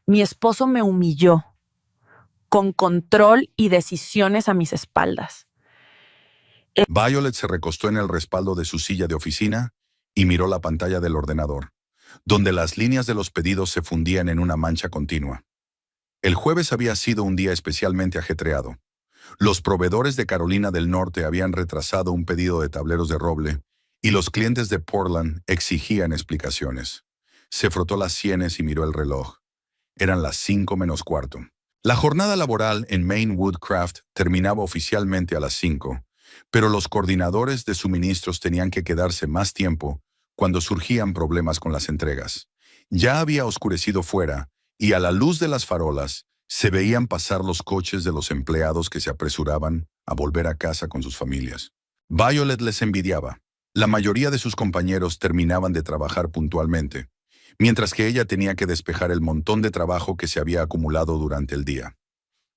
Mi esposo me humilló, con control y decisiones a mis espaldas. Violet se recostó en el respaldo de su silla de oficina y miró la pantalla del ordenador, donde las líneas de los pedidos se fundían en una mancha continua. El jueves había sido un día especialmente ajetreado. Los proveedores de Carolina del Norte habían retrasado un pedido de tableros de roble y los clientes de Portland exigían explicaciones. Se frotó las sienes y miró el reloj. Eran las 5:45. La jornada laboral en Maine Woodcraft terminaba oficialmente a las 5, pero los coordinadores de suministros tenían que quedarse más tiempo cuando surgían problemas con las entregas. Ya había oscurecido fuera y a la luz de las farolas se veían pasar los coches de los empleados que se apresuraban a volver a casa con sus familias. Violet les envidiaba. La mayoría de sus compañeros terminaban de trabajar puntualmente, mientras que ella tenía que despejar el montón de trabajo que se había acumulado durante el día.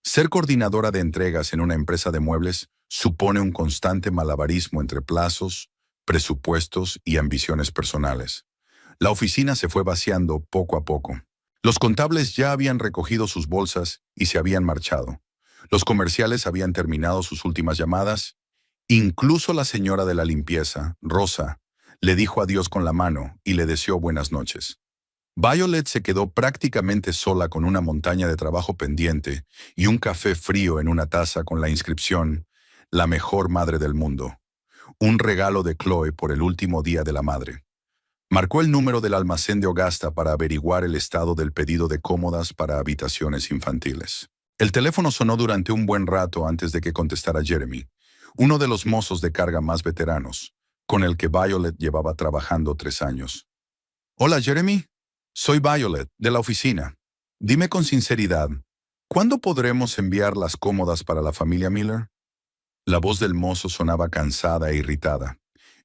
Ser coordinadora de entregas en una empresa de muebles supone un constante malabarismo entre plazos, presupuestos y ambiciones personales. La oficina se fue vaciando poco a poco. Los contables ya habían recogido sus bolsas y se habían marchado. Los comerciales habían terminado sus últimas llamadas. Incluso la señora de la limpieza, Rosa, le dijo adiós con la mano y le deseó buenas noches. Violet se quedó prácticamente sola con una montaña de trabajo pendiente y un café frío en una taza con la inscripción «La mejor madre del mundo». Un regalo de Chloe por el último día de la madre. Marcó el número del almacén de Augusta para averiguar el estado del pedido de cómodas para habitaciones infantiles. El teléfono sonó durante un buen rato antes de que contestara Jeremy, uno de los mozos de carga más veteranos, con el que Violet llevaba trabajando 3 años. «Hola, Jeremy. Soy Violet, de la oficina. Dime con sinceridad, ¿cuándo podremos enviar las cómodas para la familia Miller?» La voz del mozo sonaba cansada e irritada.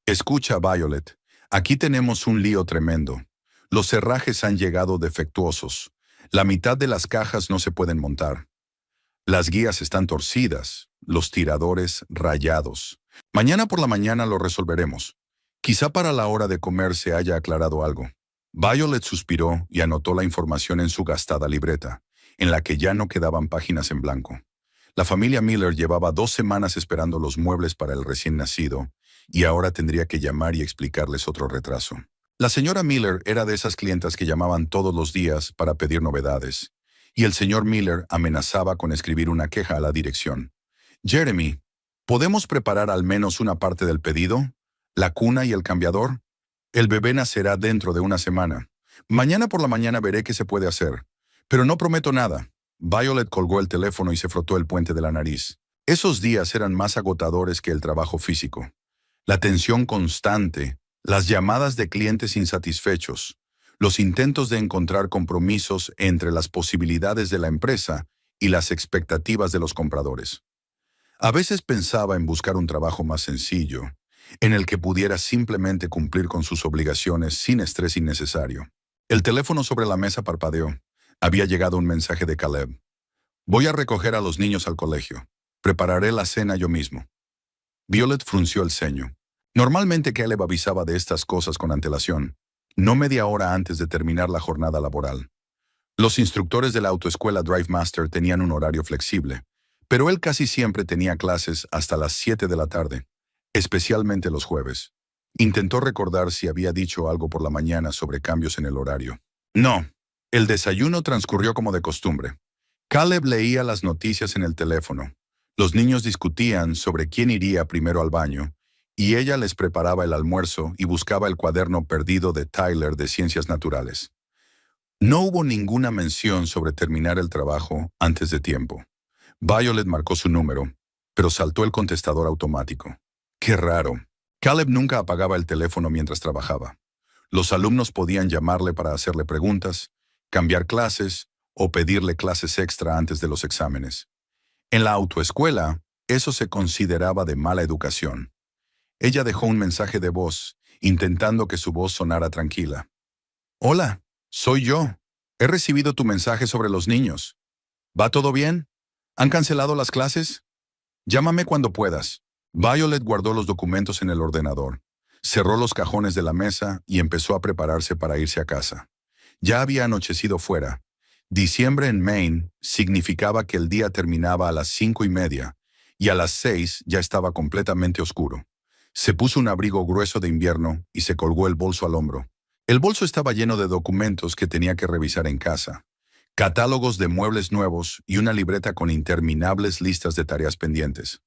«Escucha, Violet. Aquí tenemos un lío tremendo. Los herrajes han llegado defectuosos. La mitad de las cajas no se pueden montar. Las guías están torcidas, los tiradores rayados. Mañana por la mañana lo resolveremos. Quizá para la hora de comer se haya aclarado algo». Violet suspiró y anotó la información en su gastada libreta, en la que ya no quedaban páginas en blanco. La familia Miller llevaba 2 semanas esperando los muebles para el recién nacido, y ahora tendría que llamar y explicarles otro retraso. La señora Miller era de esas clientas que llamaban todos los días para pedir novedades, y el señor Miller amenazaba con escribir una queja a la dirección. «Jeremy, ¿podemos preparar al menos una parte del pedido? ¿La cuna y el cambiador? El bebé nacerá dentro de una semana. Mañana por la mañana veré qué se puede hacer, pero no prometo nada». Violet colgó el teléfono y se frotó el puente de la nariz. Esos días eran más agotadores que el trabajo físico. La tensión constante, las llamadas de clientes insatisfechos, los intentos de encontrar compromisos entre las posibilidades de la empresa y las expectativas de los compradores. A veces pensaba en buscar un trabajo más sencillo, en el que pudiera simplemente cumplir con sus obligaciones sin estrés innecesario. El teléfono sobre la mesa parpadeó. Había llegado un mensaje de Caleb. «Voy a recoger a los niños al colegio. Prepararé la cena yo mismo». Violet frunció el ceño. Normalmente Caleb avisaba de estas cosas con antelación, no media hora antes de terminar la jornada laboral. Los instructores de la autoescuela Drive Master tenían un horario flexible, pero él casi siempre tenía clases hasta las 7 de la tarde, especialmente los jueves. Intentó recordar si había dicho algo por la mañana sobre cambios en el horario. No. El desayuno transcurrió como de costumbre. Caleb leía las noticias en el teléfono. Los niños discutían sobre quién iría primero al baño, y ella les preparaba el almuerzo y buscaba el cuaderno perdido de Tyler de Ciencias Naturales. No hubo ninguna mención sobre terminar el trabajo antes de tiempo. Violet marcó su número, pero saltó el contestador automático. Qué raro. Caleb nunca apagaba el teléfono mientras trabajaba. Los alumnos podían llamarle para hacerle preguntas, cambiar clases o pedirle clases extra antes de los exámenes. En la autoescuela, eso se consideraba de mala educación. Ella dejó un mensaje de voz, intentando que su voz sonara tranquila. «Hola, soy yo. He recibido tu mensaje sobre los niños. ¿Va todo bien? ¿Han cancelado las clases? Llámame cuando puedas». Violet guardó los documentos en el ordenador, cerró los cajones de la mesa y empezó a prepararse para irse a casa. Ya había anochecido fuera. Diciembre en Maine significaba que el día terminaba a las 5:30 y a las 6 ya estaba completamente oscuro. Se puso un abrigo grueso de invierno y se colgó el bolso al hombro. El bolso estaba lleno de documentos que tenía que revisar en casa, catálogos de muebles nuevos y una libreta con interminables listas de tareas pendientes.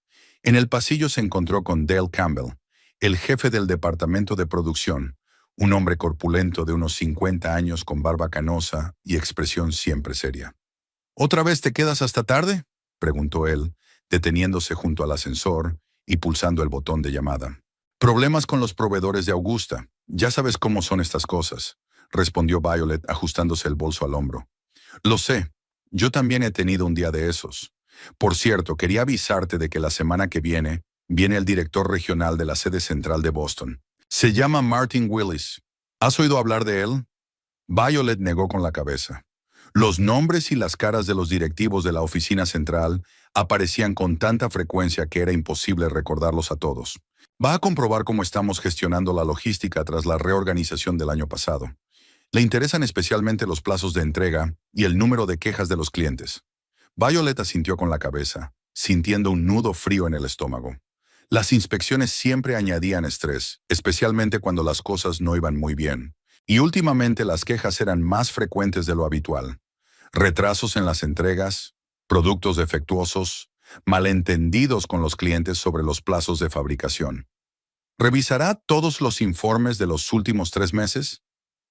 En el pasillo se encontró con Dale Campbell, el jefe del departamento de producción, un hombre corpulento de unos 50 años con barba canosa y expresión siempre seria. ¿Otra vez te quedas hasta tarde?, preguntó él, deteniéndose junto al ascensor y pulsando el botón de llamada. Problemas con los proveedores de Augusta. Ya sabes cómo son estas cosas, respondió Violet ajustándose el bolso al hombro. Lo sé, yo también he tenido un día de esos. Por cierto, quería avisarte de que la semana que viene el director regional de la sede central de Boston. Se llama Martin Willis. ¿Has oído hablar de él? Violet negó con la cabeza. Los nombres y las caras de los directivos de la oficina central aparecían con tanta frecuencia que era imposible recordarlos a todos. Va a comprobar cómo estamos gestionando la logística tras la reorganización del año pasado. Le interesan especialmente los plazos de entrega y el número de quejas de los clientes. Violet asintió con la cabeza, sintiendo un nudo frío en el estómago. Las inspecciones siempre añadían estrés, especialmente cuando las cosas no iban muy bien. Y últimamente las quejas eran más frecuentes de lo habitual. Retrasos en las entregas, productos defectuosos, malentendidos con los clientes sobre los plazos de fabricación. ¿Revisará todos los informes de los últimos 3 meses?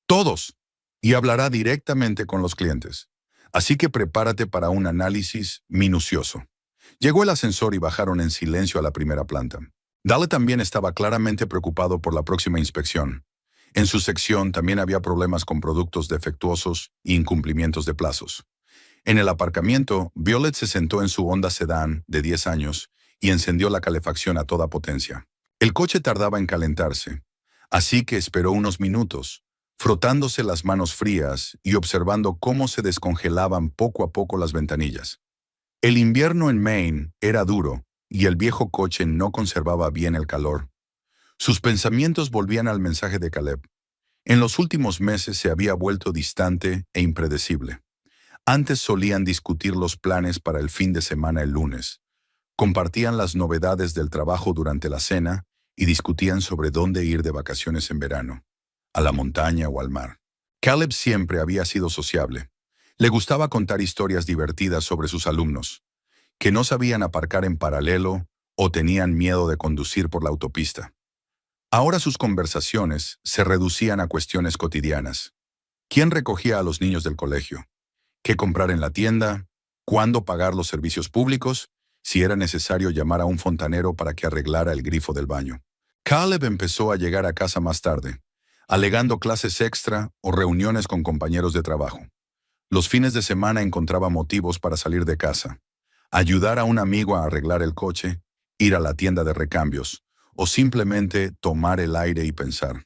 Todos. Y hablará directamente con los clientes. Así que prepárate para un análisis minucioso. Llegó el ascensor y bajaron en silencio a la primera planta. Dale también estaba claramente preocupado por la próxima inspección. En su sección también había problemas con productos defectuosos e incumplimientos de plazos. En el aparcamiento, Violet se sentó en su Honda Sedán de 10 años y encendió la calefacción a toda potencia. El coche tardaba en calentarse, así que esperó unos minutos, frotándose las manos frías y observando cómo se descongelaban poco a poco las ventanillas. El invierno en Maine era duro y el viejo coche no conservaba bien el calor. Sus pensamientos volvían al mensaje de Caleb. En los últimos meses se había vuelto distante e impredecible. Antes solían discutir los planes para el fin de semana el lunes. Compartían las novedades del trabajo durante la cena y discutían sobre dónde ir de vacaciones en verano, a la montaña o al mar. Caleb siempre había sido sociable. Le gustaba contar historias divertidas sobre sus alumnos, que no sabían aparcar en paralelo o tenían miedo de conducir por la autopista. Ahora sus conversaciones se reducían a cuestiones cotidianas. ¿Quién recogía a los niños del colegio? ¿Qué comprar en la tienda? ¿Cuándo pagar los servicios públicos? Si era necesario llamar a un fontanero para que arreglara el grifo del baño. Caleb empezó a llegar a casa más tarde, alegando clases extra o reuniones con compañeros de trabajo. Los fines de semana encontraba motivos para salir de casa, ayudar a un amigo a arreglar el coche, ir a la tienda de recambios, o simplemente tomar el aire y pensar.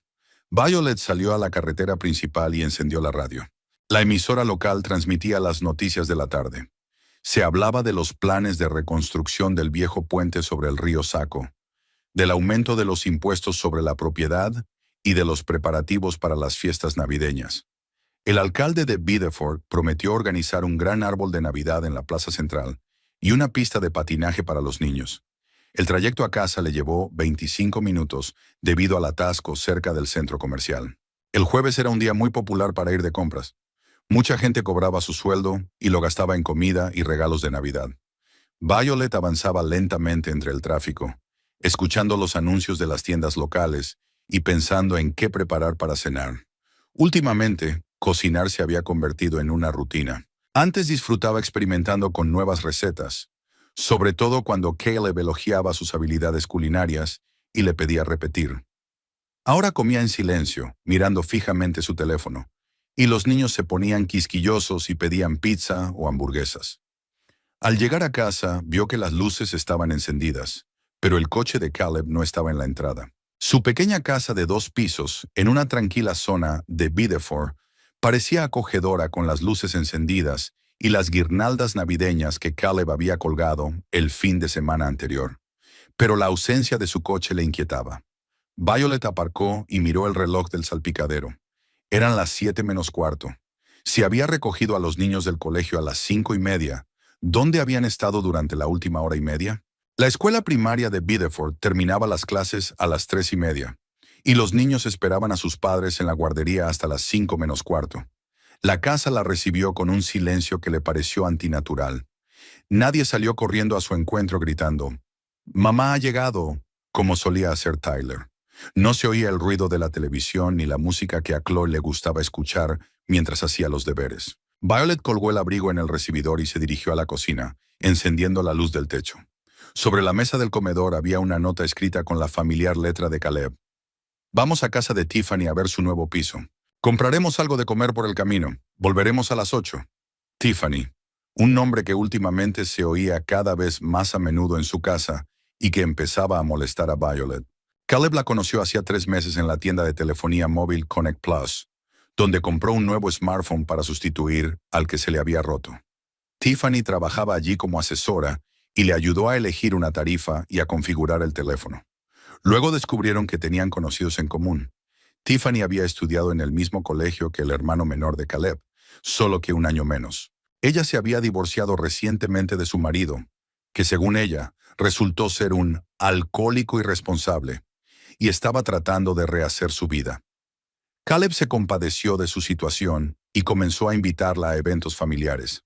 Violet salió a la carretera principal y encendió la radio. La emisora local transmitía las noticias de la tarde. Se hablaba de los planes de reconstrucción del viejo puente sobre el río Saco, del aumento de los impuestos sobre la propiedad y de los preparativos para las fiestas navideñas. El alcalde de Biddeford prometió organizar un gran árbol de Navidad en la plaza central y una pista de patinaje para los niños. El trayecto a casa le llevó 25 minutos debido al atasco cerca del centro comercial. El jueves era un día muy popular para ir de compras. Mucha gente cobraba su sueldo y lo gastaba en comida y regalos de Navidad. Violet avanzaba lentamente entre el tráfico, escuchando los anuncios de las tiendas locales y pensando en qué preparar para cenar. Últimamente, cocinar se había convertido en una rutina. Antes disfrutaba experimentando con nuevas recetas, sobre todo cuando Caleb elogiaba sus habilidades culinarias y le pedía repetir. Ahora comía en silencio, mirando fijamente su teléfono, y los niños se ponían quisquillosos y pedían pizza o hamburguesas. Al llegar a casa, vio que las luces estaban encendidas, pero el coche de Caleb no estaba en la entrada. Su pequeña casa de 2 pisos, en una tranquila zona de Biddeford, parecía acogedora con las luces encendidas y las guirnaldas navideñas que Caleb había colgado el fin de semana anterior. Pero la ausencia de su coche le inquietaba. Violet aparcó y miró el reloj del salpicadero. Eran las 7 menos cuarto. Si había recogido a los niños del colegio a las 5:30, ¿dónde habían estado durante la última hora y media? La escuela primaria de Biddeford terminaba las clases a las 3:30, y los niños esperaban a sus padres en la guardería hasta las 5:45. La casa la recibió con un silencio que le pareció antinatural. Nadie salió corriendo a su encuentro gritando, «Mamá ha llegado», como solía hacer Tyler. No se oía el ruido de la televisión ni la música que a Chloe le gustaba escuchar mientras hacía los deberes. Violet colgó el abrigo en el recibidor y se dirigió a la cocina, encendiendo la luz del techo. Sobre la mesa del comedor había una nota escrita con la familiar letra de Caleb. «Vamos a casa de Tiffany a ver su nuevo piso. Compraremos algo de comer por el camino. Volveremos a las 8. Tiffany», un nombre que últimamente se oía cada vez más a menudo en su casa y que empezaba a molestar a Violet. Caleb la conoció hacía 3 meses en la tienda de telefonía móvil Connect Plus, donde compró un nuevo smartphone para sustituir al que se le había roto. Tiffany trabajaba allí como asesora y le ayudó a elegir una tarifa y a configurar el teléfono. Luego descubrieron que tenían conocidos en común. Tiffany había estudiado en el mismo colegio que el hermano menor de Caleb, solo que un año menos. Ella se había divorciado recientemente de su marido, que según ella, resultó ser un alcohólico irresponsable, y estaba tratando de rehacer su vida. Caleb se compadeció de su situación y comenzó a invitarla a eventos familiares.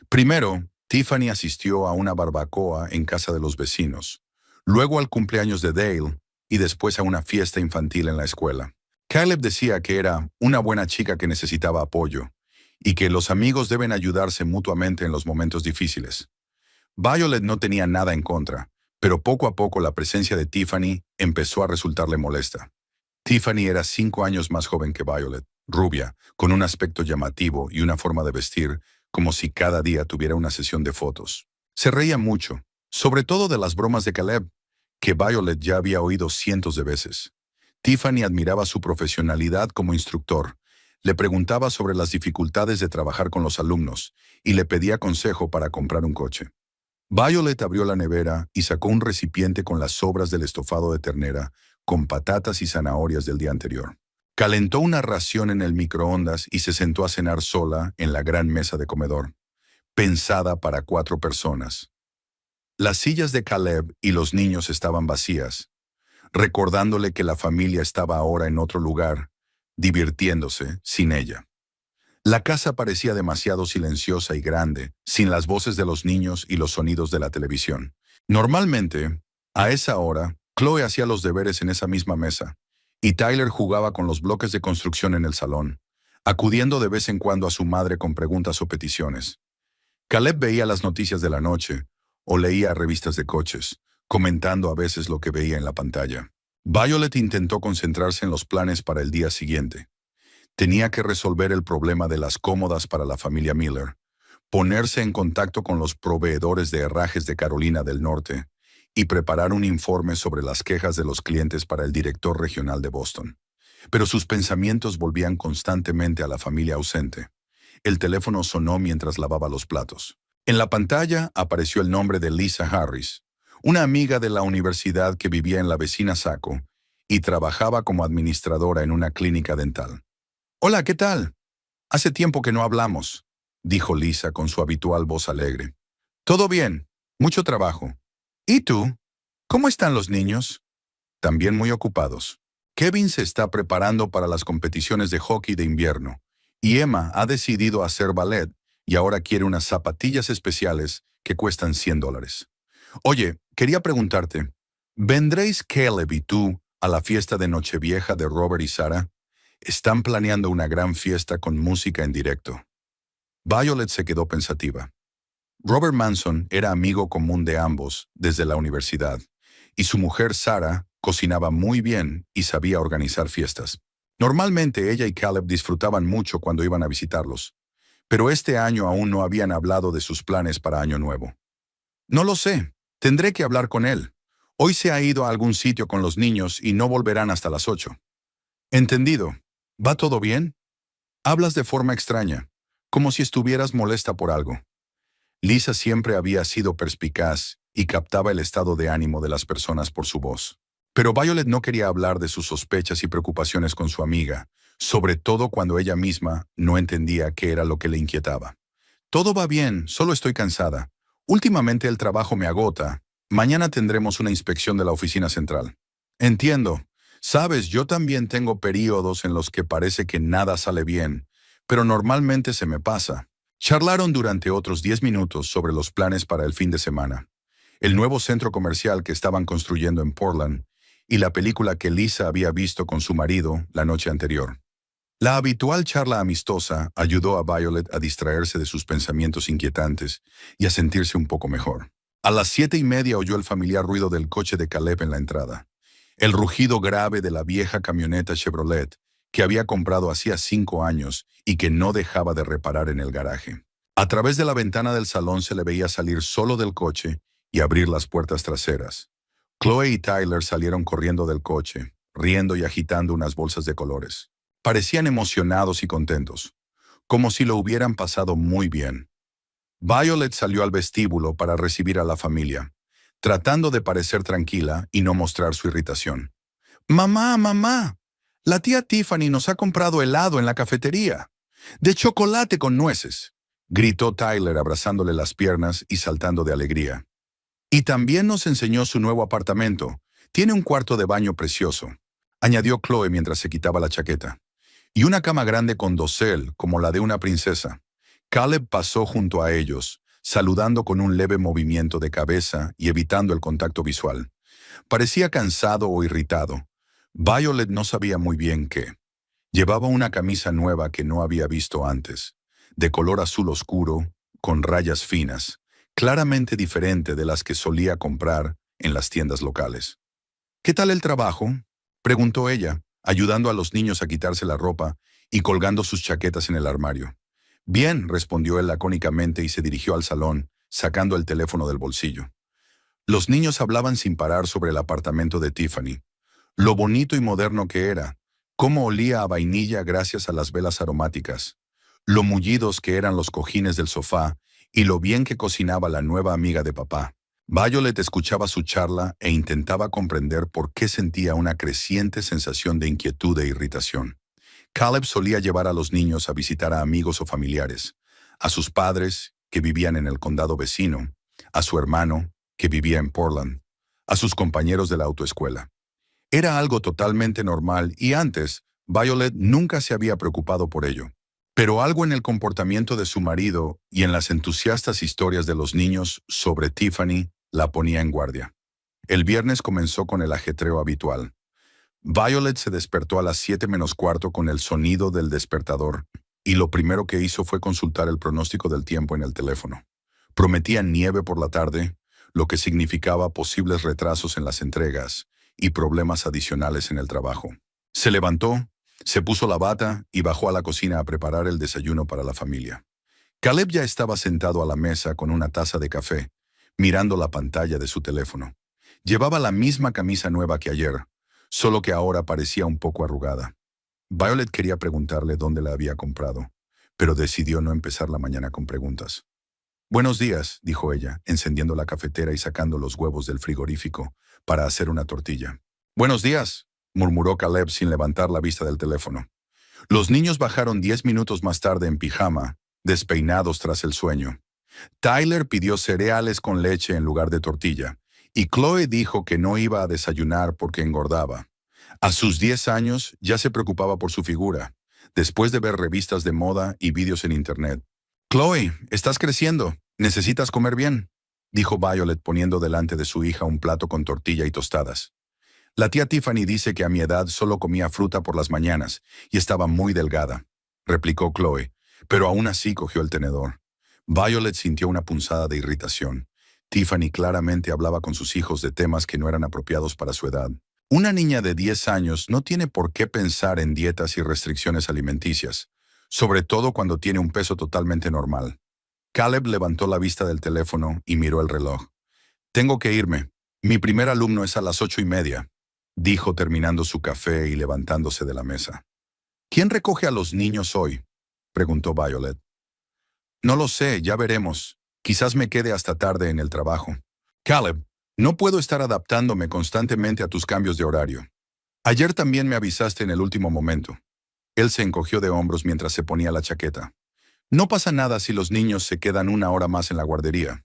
Primero, Tiffany asistió a una barbacoa en casa de los vecinos, luego al cumpleaños de Dale y después a una fiesta infantil en la escuela. Caleb decía que era una buena chica que necesitaba apoyo y que los amigos deben ayudarse mutuamente en los momentos difíciles. Violet no tenía nada en contra, pero poco a poco la presencia de Tiffany empezó a resultarle molesta. Tiffany era 5 años más joven que Violet, rubia, con un aspecto llamativo y una forma de vestir como si cada día tuviera una sesión de fotos. Se reía mucho, sobre todo de las bromas de Caleb, que Violet ya había oído cientos de veces. Tiffany admiraba su profesionalidad como instructor, le preguntaba sobre las dificultades de trabajar con los alumnos y le pedía consejo para comprar un coche. Violet abrió la nevera y sacó un recipiente con las sobras del estofado de ternera, con patatas y zanahorias del día anterior. Calentó una ración en el microondas y se sentó a cenar sola en la gran mesa de comedor, pensada para 4 personas. Las sillas de Caleb y los niños estaban vacías, recordándole que la familia estaba ahora en otro lugar, divirtiéndose sin ella. La casa parecía demasiado silenciosa y grande, sin las voces de los niños y los sonidos de la televisión. Normalmente, a esa hora, Chloe hacía los deberes en esa misma mesa, y Tyler jugaba con los bloques de construcción en el salón, acudiendo de vez en cuando a su madre con preguntas o peticiones. Caleb veía las noticias de la noche, o leía revistas de coches, comentando a veces lo que veía en la pantalla. Violet intentó concentrarse en los planes para el día siguiente. Tenía que resolver el problema de las cómodas para la familia Miller, ponerse en contacto con los proveedores de herrajes de Carolina del Norte y preparar un informe sobre las quejas de los clientes para el director regional de Boston. Pero sus pensamientos volvían constantemente a la familia ausente. El teléfono sonó mientras lavaba los platos. En la pantalla apareció el nombre de Lisa Harris, una amiga de la universidad que vivía en la vecina Saco y trabajaba como administradora en una clínica dental. «Hola, ¿qué tal? Hace tiempo que no hablamos», dijo Lisa con su habitual voz alegre. «Todo bien, mucho trabajo. ¿Y tú? ¿Cómo están los niños?» «También muy ocupados. Kevin se está preparando para las competiciones de hockey de invierno, y Emma ha decidido hacer ballet y ahora quiere unas zapatillas especiales que cuestan $100. Oye, quería preguntarte, ¿vendréis Caleb y tú a la fiesta de Nochevieja de Robert y Sarah? Están planeando una gran fiesta con música en directo». Violet se quedó pensativa. Robert Manson era amigo común de ambos desde la universidad, y su mujer Sarah cocinaba muy bien y sabía organizar fiestas. Normalmente ella y Caleb disfrutaban mucho cuando iban a visitarlos, pero este año aún no habían hablado de sus planes para Año Nuevo. «No lo sé, tendré que hablar con él. Hoy se ha ido a algún sitio con los niños y no volverán hasta las 8. «Entendido. ¿Va todo bien?» «Hablas de forma extraña, como si estuvieras molesta por algo». Lisa siempre había sido perspicaz y captaba el estado de ánimo de las personas por su voz. Pero Violet no quería hablar de sus sospechas y preocupaciones con su amiga, sobre todo cuando ella misma no entendía qué era lo que le inquietaba. Todo va bien, solo estoy cansada. Últimamente el trabajo me agota. Mañana tendremos una inspección de la oficina central. Entiendo. Sabes, yo también tengo periodos en los que parece que nada sale bien, pero normalmente se me pasa. Charlaron durante otros 10 minutos sobre los planes para el fin de semana, el nuevo centro comercial que estaban construyendo en Portland y la película que Lisa había visto con su marido la noche anterior. La habitual charla amistosa ayudó a Violet a distraerse de sus pensamientos inquietantes y a sentirse un poco mejor. A las 7:30 oyó el familiar ruido del coche de Caleb en la entrada, el rugido grave de la vieja camioneta Chevrolet que había comprado hacía 5 años y que no dejaba de reparar en el garaje. A través de la ventana del salón se le veía salir solo del coche y abrir las puertas traseras. Chloe y Tyler salieron corriendo del coche, riendo y agitando unas bolsas de colores. Parecían emocionados y contentos, como si lo hubieran pasado muy bien. Violet salió al vestíbulo para recibir a la familia, tratando de parecer tranquila y no mostrar su irritación. «Mamá, mamá, la tía Tiffany nos ha comprado helado en la cafetería, de chocolate con nueces», gritó Tyler abrazándole las piernas y saltando de alegría. «Y también nos enseñó su nuevo apartamento. Tiene un cuarto de baño precioso», añadió Chloe mientras se quitaba la chaqueta. «Y una cama grande con dosel, como la de una princesa». Caleb pasó junto a ellos, saludando con un leve movimiento de cabeza y evitando el contacto visual. Parecía cansado o irritado. Violet no sabía muy bien qué. Llevaba una camisa nueva que no había visto antes, de color azul oscuro, con rayas finas, claramente diferente de las que solía comprar en las tiendas locales. «¿Qué tal el trabajo?», preguntó ella, ayudando a los niños a quitarse la ropa y colgando sus chaquetas en el armario. «Bien», respondió él lacónicamente y se dirigió al salón, sacando el teléfono del bolsillo. Los niños hablaban sin parar sobre el apartamento de Tiffany, lo bonito y moderno que era, cómo olía a vainilla gracias a las velas aromáticas, lo mullidos que eran los cojines del sofá y lo bien que cocinaba la nueva amiga de papá. Violet escuchaba su charla e intentaba comprender por qué sentía una creciente sensación de inquietud e irritación. Caleb solía llevar a los niños a visitar a amigos o familiares, a sus padres, que vivían en el condado vecino, a su hermano, que vivía en Portland, a sus compañeros de la autoescuela. Era algo totalmente normal y antes, Violet nunca se había preocupado por ello. Pero algo en el comportamiento de su marido y en las entusiastas historias de los niños sobre Tiffany la ponía en guardia. El viernes comenzó con el ajetreo habitual. Violet se despertó a las 7:45 con el sonido del despertador y lo primero que hizo fue consultar el pronóstico del tiempo en el teléfono. Prometía nieve por la tarde, lo que significaba posibles retrasos en las entregas y problemas adicionales en el trabajo. Se levantó, se puso la bata y bajó a la cocina a preparar el desayuno para la familia. Caleb ya estaba sentado a la mesa con una taza de café, mirando la pantalla de su teléfono. Llevaba la misma camisa nueva que ayer, solo que ahora parecía un poco arrugada. Violet quería preguntarle dónde la había comprado, pero decidió no empezar la mañana con preguntas. «Buenos días», dijo ella, encendiendo la cafetera y sacando los huevos del frigorífico para hacer una tortilla. «Buenos días», murmuró Caleb sin levantar la vista del teléfono. Los niños bajaron 10 minutos más tarde en pijama, despeinados tras el sueño. Tyler pidió cereales con leche en lugar de tortilla, y Chloe dijo que no iba a desayunar porque engordaba. A sus 10 años ya se preocupaba por su figura, después de ver revistas de moda y vídeos en internet. «Chloe, estás creciendo. Necesitas comer bien», dijo Violet poniendo delante de su hija un plato con tortilla y tostadas. «La tía Tiffany dice que a mi edad solo comía fruta por las mañanas y estaba muy delgada», replicó Chloe, pero aún así cogió el tenedor. Violet sintió una punzada de irritación. Tiffany claramente hablaba con sus hijos de temas que no eran apropiados para su edad. Una niña de 10 años no tiene por qué pensar en dietas y restricciones alimenticias, sobre todo cuando tiene un peso totalmente normal. Caleb levantó la vista del teléfono y miró el reloj. «Tengo que irme. Mi primer alumno es a las 8:30», dijo terminando su café y levantándose de la mesa. «¿Quién recoge a los niños hoy?», preguntó Violet. «No lo sé, ya veremos. Quizás me quede hasta tarde en el trabajo». «Caleb, no puedo estar adaptándome constantemente a tus cambios de horario. Ayer también me avisaste en el último momento». Él se encogió de hombros mientras se ponía la chaqueta. No pasa nada si los niños se quedan una hora más en la guardería.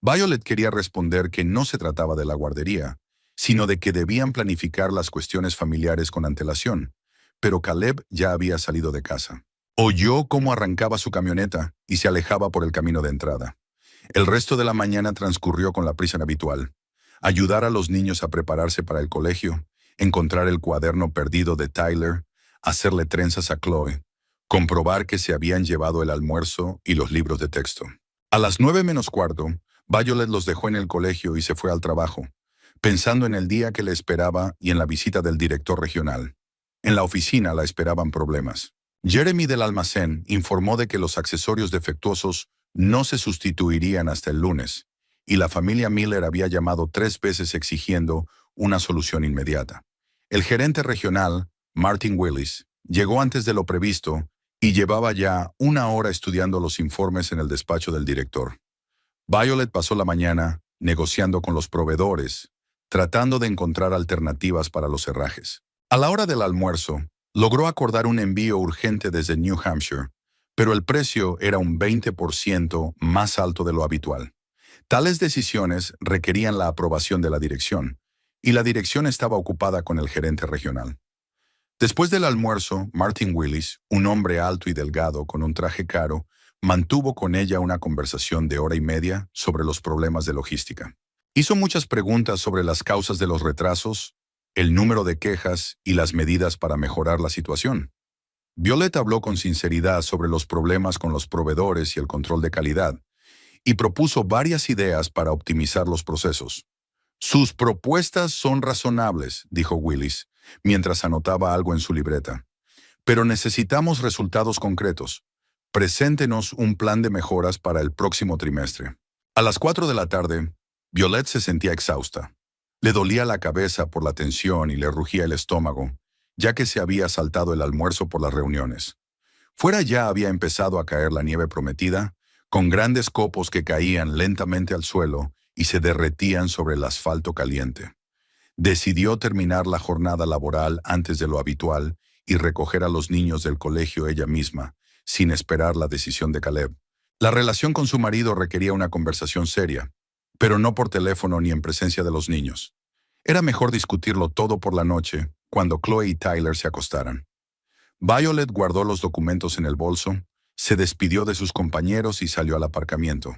Violet quería responder que no se trataba de la guardería, sino de que debían planificar las cuestiones familiares con antelación, pero Caleb ya había salido de casa. Oyó cómo arrancaba su camioneta y se alejaba por el camino de entrada. El resto de la mañana transcurrió con la prisa habitual. Ayudar a los niños a prepararse para el colegio, encontrar el cuaderno perdido de Tyler, hacerle trenzas a Chloe, comprobar que se habían llevado el almuerzo y los libros de texto. A las 9:45, Violet los dejó en el colegio y se fue al trabajo, pensando en el día que le esperaba y en la visita del director regional. En la oficina la esperaban problemas. Jeremy del almacén informó de que los accesorios defectuosos no se sustituirían hasta el lunes, y la familia Miller había llamado 3 veces exigiendo una solución inmediata. El gerente regional, Martin Willis, llegó antes de lo previsto y llevaba ya una hora estudiando los informes en el despacho del director. Violet pasó la mañana negociando con los proveedores, tratando de encontrar alternativas para los herrajes. A la hora del almuerzo, logró acordar un envío urgente desde New Hampshire, pero el precio era un 20% más alto de lo habitual. Tales decisiones requerían la aprobación de la dirección, y la dirección estaba ocupada con el gerente regional. Después del almuerzo, Martin Willis, un hombre alto y delgado con un traje caro, mantuvo con ella una conversación de hora y media sobre los problemas de logística. Hizo muchas preguntas sobre las causas de los retrasos, el número de quejas y las medidas para mejorar la situación. Violet habló con sinceridad sobre los problemas con los proveedores y el control de calidad, y propuso varias ideas para optimizar los procesos. Sus propuestas son razonables, dijo Willis, mientras anotaba algo en su libreta. Pero necesitamos resultados concretos. Preséntenos un plan de mejoras para el próximo trimestre. A las 4 de la tarde, Violet se sentía exhausta. Le dolía la cabeza por la tensión y le rugía el estómago, ya que se había saltado el almuerzo por las reuniones. Fuera ya había empezado a caer la nieve prometida, con grandes copos que caían lentamente al suelo y se derretían sobre el asfalto caliente. Decidió terminar la jornada laboral antes de lo habitual y recoger a los niños del colegio ella misma, sin esperar la decisión de Caleb. La relación con su marido requería una conversación seria, pero no por teléfono ni en presencia de los niños. Era mejor discutirlo todo por la noche, cuando Chloe y Tyler se acostaran. Violet guardó los documentos en el bolso, se despidió de sus compañeros y salió al aparcamiento.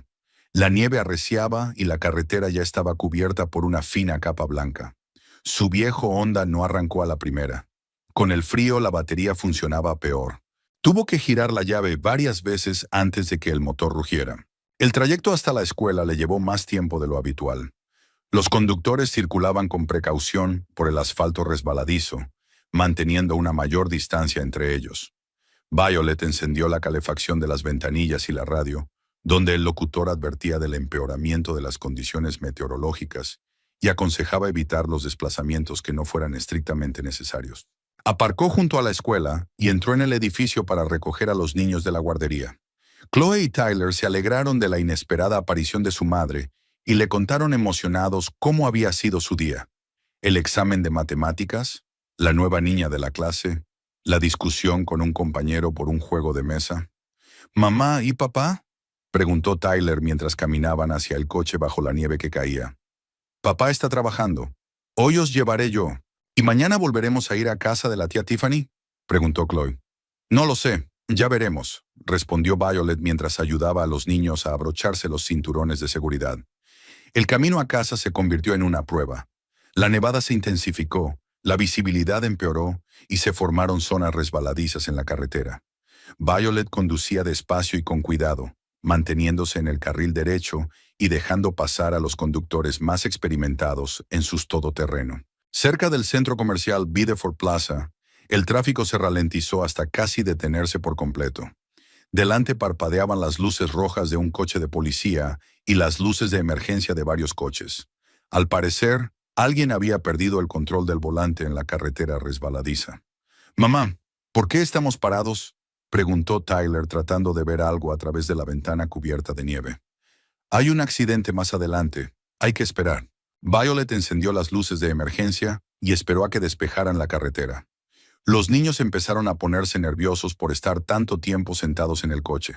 La nieve arreciaba y la carretera ya estaba cubierta por una fina capa blanca. Su viejo Honda no arrancó a la primera. Con el frío la batería funcionaba peor. Tuvo que girar la llave varias veces antes de que el motor rugiera. El trayecto hasta la escuela le llevó más tiempo de lo habitual. Los conductores circulaban con precaución por el asfalto resbaladizo, manteniendo una mayor distancia entre ellos. Violet encendió la calefacción de las ventanillas y la radio, donde el locutor advertía del empeoramiento de las condiciones meteorológicas y aconsejaba evitar los desplazamientos que no fueran estrictamente necesarios. Aparcó junto a la escuela y entró en el edificio para recoger a los niños de la guardería. Chloe y Tyler se alegraron de la inesperada aparición de su madre y le contaron emocionados cómo había sido su día. El examen de matemáticas, la nueva niña de la clase, la discusión con un compañero por un juego de mesa. «¿Mamá y papá?», preguntó Tyler mientras caminaban hacia el coche bajo la nieve que caía. «Papá está trabajando. Hoy os llevaré yo. ¿Y mañana volveremos a ir a casa de la tía Tiffany?», preguntó Chloe. «No lo sé, ya veremos», respondió Violet mientras ayudaba a los niños a abrocharse los cinturones de seguridad. El camino a casa se convirtió en una prueba. La nevada se intensificó, la visibilidad empeoró y se formaron zonas resbaladizas en la carretera. Violet conducía despacio y con cuidado, manteniéndose en el carril derecho y dejando pasar a los conductores más experimentados en sus todoterreno. Cerca del centro comercial Biddeford Plaza, el tráfico se ralentizó hasta casi detenerse por completo. Delante parpadeaban las luces rojas de un coche de policía y las luces de emergencia de varios coches. Al parecer, alguien había perdido el control del volante en la carretera resbaladiza. «Mamá, ¿por qué estamos parados?», preguntó Tyler tratando de ver algo a través de la ventana cubierta de nieve. «Hay un accidente más adelante. Hay que esperar». Violet encendió las luces de emergencia y esperó a que despejaran la carretera. Los niños empezaron a ponerse nerviosos por estar tanto tiempo sentados en el coche.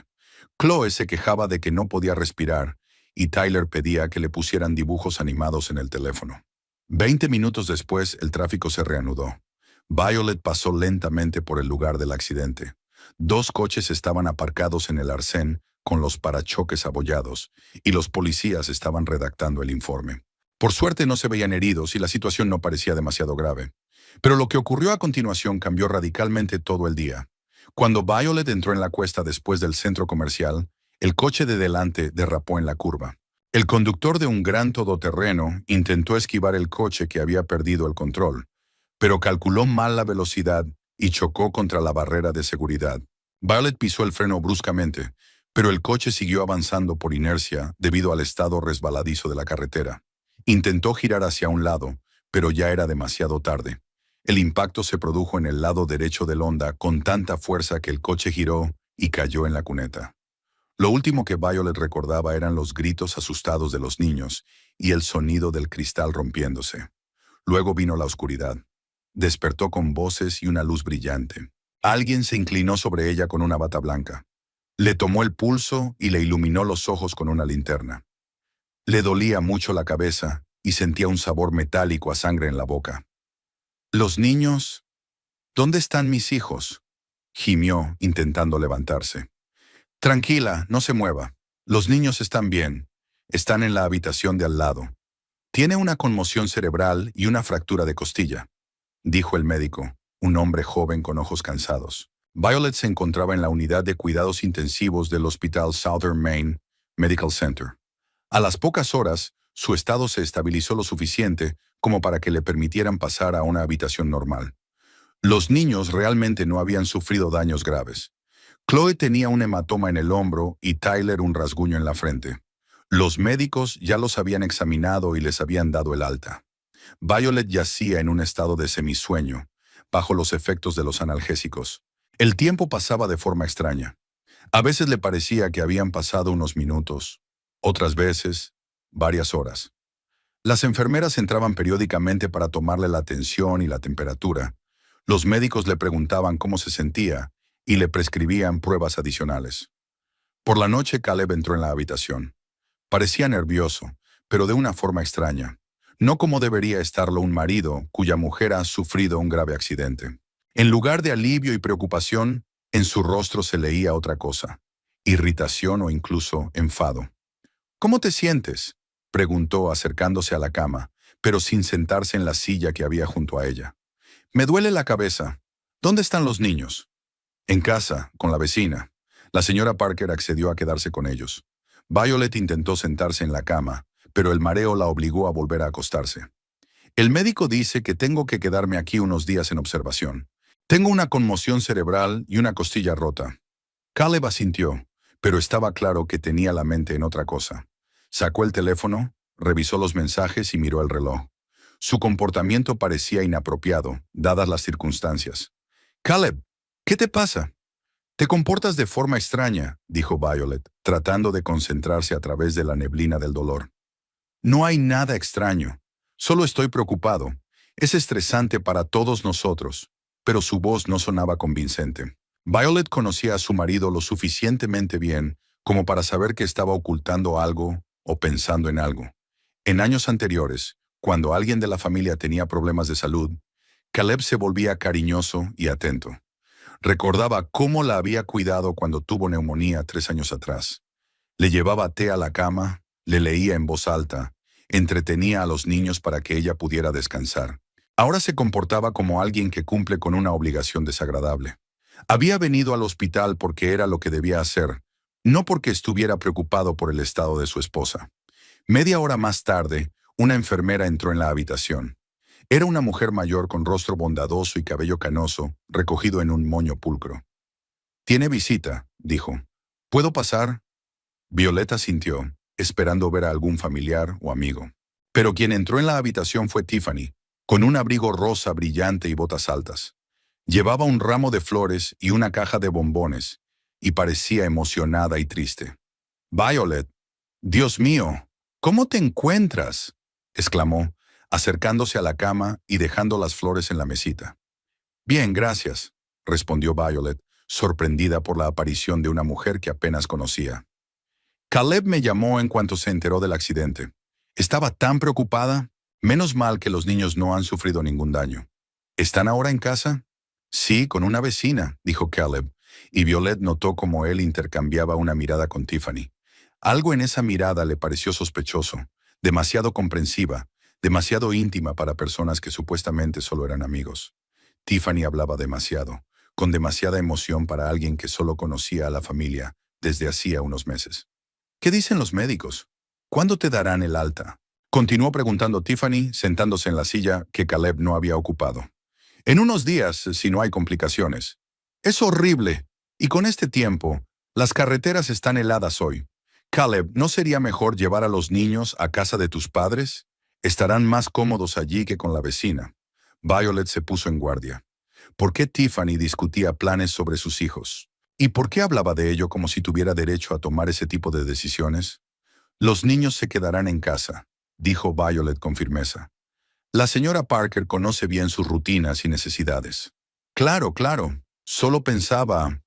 Chloe se quejaba de que no podía respirar y Tyler pedía que le pusieran dibujos animados en el teléfono. 20 minutos después, el tráfico se reanudó. Violet pasó lentamente por el lugar del accidente. 2 coches estaban aparcados en el arcén con los parachoques abollados y los policías estaban redactando el informe. Por suerte no se veían heridos y la situación no parecía demasiado grave. Pero lo que ocurrió a continuación cambió radicalmente todo el día. Cuando Violet entró en la cuesta después del centro comercial, el coche de delante derrapó en la curva. El conductor de un gran todoterreno intentó esquivar el coche que había perdido el control, pero calculó mal la velocidad y chocó contra la barrera de seguridad. Violet pisó el freno bruscamente, pero el coche siguió avanzando por inercia debido al estado resbaladizo de la carretera. Intentó girar hacia un lado, pero ya era demasiado tarde. El impacto se produjo en el lado derecho del Honda con tanta fuerza que el coche giró y cayó en la cuneta. Lo último que Violet recordaba eran los gritos asustados de los niños y el sonido del cristal rompiéndose. Luego vino la oscuridad. Despertó con voces y una luz brillante. Alguien se inclinó sobre ella con una bata blanca. Le tomó el pulso y le iluminó los ojos con una linterna. Le dolía mucho la cabeza y sentía un sabor metálico a sangre en la boca. «Los niños... ¿Dónde están mis hijos?», gimió, intentando levantarse. «Tranquila, no se mueva. Los niños están bien. Están en la habitación de al lado. Tiene una conmoción cerebral y una fractura de costilla», dijo el médico, un hombre joven con ojos cansados. Violet se encontraba en la unidad de cuidados intensivos del Hospital Southern Maine Medical Center. A las pocas horas, su estado se estabilizó lo suficiente como para que le permitieran pasar a una habitación normal. Los niños realmente no habían sufrido daños graves. Chloe tenía un hematoma en el hombro y Tyler un rasguño en la frente. Los médicos ya los habían examinado y les habían dado el alta. Violet yacía en un estado de semisueño, bajo los efectos de los analgésicos. El tiempo pasaba de forma extraña. A veces le parecía que habían pasado unos minutos, otras veces, varias horas. Las enfermeras entraban periódicamente para tomarle la tensión y la temperatura. Los médicos le preguntaban cómo se sentía y le prescribían pruebas adicionales. Por la noche Caleb entró en la habitación. Parecía nervioso, pero de una forma extraña. No como debería estarlo un marido cuya mujer ha sufrido un grave accidente. En lugar de alivio y preocupación, en su rostro se leía otra cosa: irritación o incluso enfado. «¿Cómo te sientes?», preguntó acercándose a la cama, pero sin sentarse en la silla que había junto a ella. «Me duele la cabeza. ¿Dónde están los niños?». «En casa, con la vecina». La señora Parker accedió a quedarse con ellos. Violet intentó sentarse en la cama, pero el mareo la obligó a volver a acostarse. «El médico dice que tengo que quedarme aquí unos días en observación. Tengo una conmoción cerebral y una costilla rota». Caleb asintió, pero estaba claro que tenía la mente en otra cosa. Sacó el teléfono, revisó los mensajes y miró el reloj. Su comportamiento parecía inapropiado, dadas las circunstancias. «Caleb, ¿qué te pasa?». «Te comportas de forma extraña», dijo Violet, tratando de concentrarse a través de la neblina del dolor. «No hay nada extraño. Solo estoy preocupado. Es estresante para todos nosotros». Pero su voz no sonaba convincente. Violet conocía a su marido lo suficientemente bien como para saber que estaba ocultando algo o pensando en algo. En años anteriores, cuando alguien de la familia tenía problemas de salud, Caleb se volvía cariñoso y atento. Recordaba cómo la había cuidado cuando tuvo neumonía 3 años atrás. Le llevaba té a la cama, le leía en voz alta, entretenía a los niños para que ella pudiera descansar. Ahora se comportaba como alguien que cumple con una obligación desagradable. Había venido al hospital porque era lo que debía hacer, no porque estuviera preocupado por el estado de su esposa. Media hora más tarde, una enfermera entró en la habitación. Era una mujer mayor con rostro bondadoso y cabello canoso, recogido en un moño pulcro. «Tiene visita», dijo. «¿Puedo pasar?». Violeta sintió, esperando ver a algún familiar o amigo. Pero quien entró en la habitación fue Tiffany, con un abrigo rosa brillante y botas altas. Llevaba un ramo de flores y una caja de bombones, y parecía emocionada y triste. «Violet, Dios mío, ¿cómo te encuentras?», exclamó, acercándose a la cama y dejando las flores en la mesita. Bien, gracias, respondió Violet, sorprendida por la aparición de una mujer que apenas conocía. Caleb me llamó en cuanto se enteró del accidente. Estaba tan preocupada. Menos mal que los niños no han sufrido ningún daño. ¿Están ahora en casa? Sí, con una vecina, dijo Caleb, y Violet notó cómo él intercambiaba una mirada con Tiffany. Algo en esa mirada le pareció sospechoso, demasiado comprensiva, demasiado íntima para personas que supuestamente solo eran amigos. Tiffany hablaba demasiado, con demasiada emoción para alguien que solo conocía a la familia desde hacía unos meses. ¿Qué dicen los médicos? ¿Cuándo te darán el alta? Continuó preguntando Tiffany, sentándose en la silla que Caleb no había ocupado. En unos días, si no hay complicaciones. Es horrible. Y con este tiempo, las carreteras están heladas hoy. Caleb, ¿no sería mejor llevar a los niños a casa de tus padres? Estarán más cómodos allí que con la vecina. Violet se puso en guardia. ¿Por qué Tiffany discutía planes sobre sus hijos? ¿Y por qué hablaba de ello como si tuviera derecho a tomar ese tipo de decisiones? Los niños se quedarán en casa, dijo Violet con firmeza. La señora Parker conoce bien sus rutinas y necesidades. Claro, claro. Solo pensaba...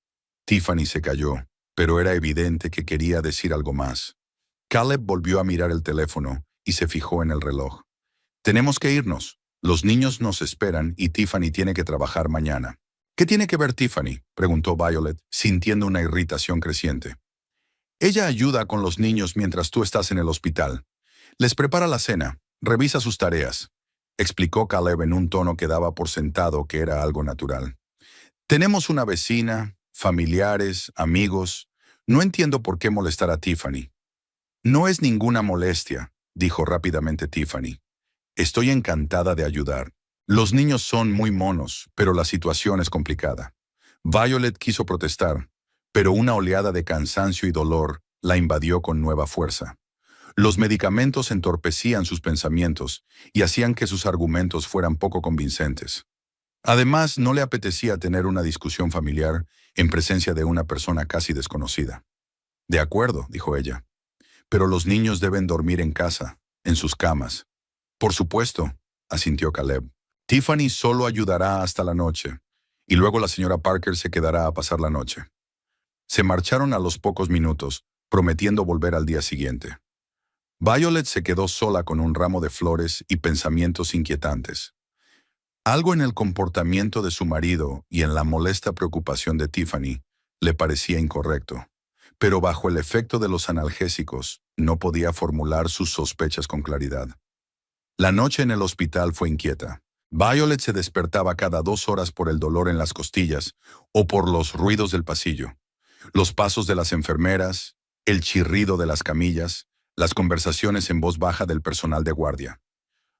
Tiffany se calló, pero era evidente que quería decir algo más. Caleb volvió a mirar el teléfono y se fijó en el reloj. Tenemos que irnos. Los niños nos esperan y Tiffany tiene que trabajar mañana. ¿Qué tiene que ver Tiffany?, preguntó Violet, sintiendo una irritación creciente. Ella ayuda con los niños mientras tú estás en el hospital. Les prepara la cena, revisa sus tareas, explicó Caleb en un tono que daba por sentado que era algo natural. Tenemos una vecina, familiares, amigos. No entiendo por qué molestar a Tiffany. No es ninguna molestia, dijo rápidamente Tiffany. Estoy encantada de ayudar. Los niños son muy monos, pero la situación es complicada. Violet quiso protestar, pero una oleada de cansancio y dolor la invadió con nueva fuerza. Los medicamentos entorpecían sus pensamientos y hacían que sus argumentos fueran poco convincentes. Además, no le apetecía tener una discusión familiar en presencia de una persona casi desconocida. De acuerdo, dijo ella, pero los niños deben dormir en casa, en sus camas. Por supuesto, asintió Caleb. Tiffany solo ayudará hasta la noche, y luego la señora Parker se quedará a pasar la noche. Se marcharon a los pocos minutos, prometiendo volver al día siguiente. Violet se quedó sola con un ramo de flores y pensamientos inquietantes. Algo en el comportamiento de su marido y en la molesta preocupación de Tiffany le parecía incorrecto, pero bajo el efecto de los analgésicos no podía formular sus sospechas con claridad. La noche en el hospital fue inquieta. Violet se despertaba cada 2 horas por el dolor en las costillas o por los ruidos del pasillo, los pasos de las enfermeras, el chirrido de las camillas, las conversaciones en voz baja del personal de guardia.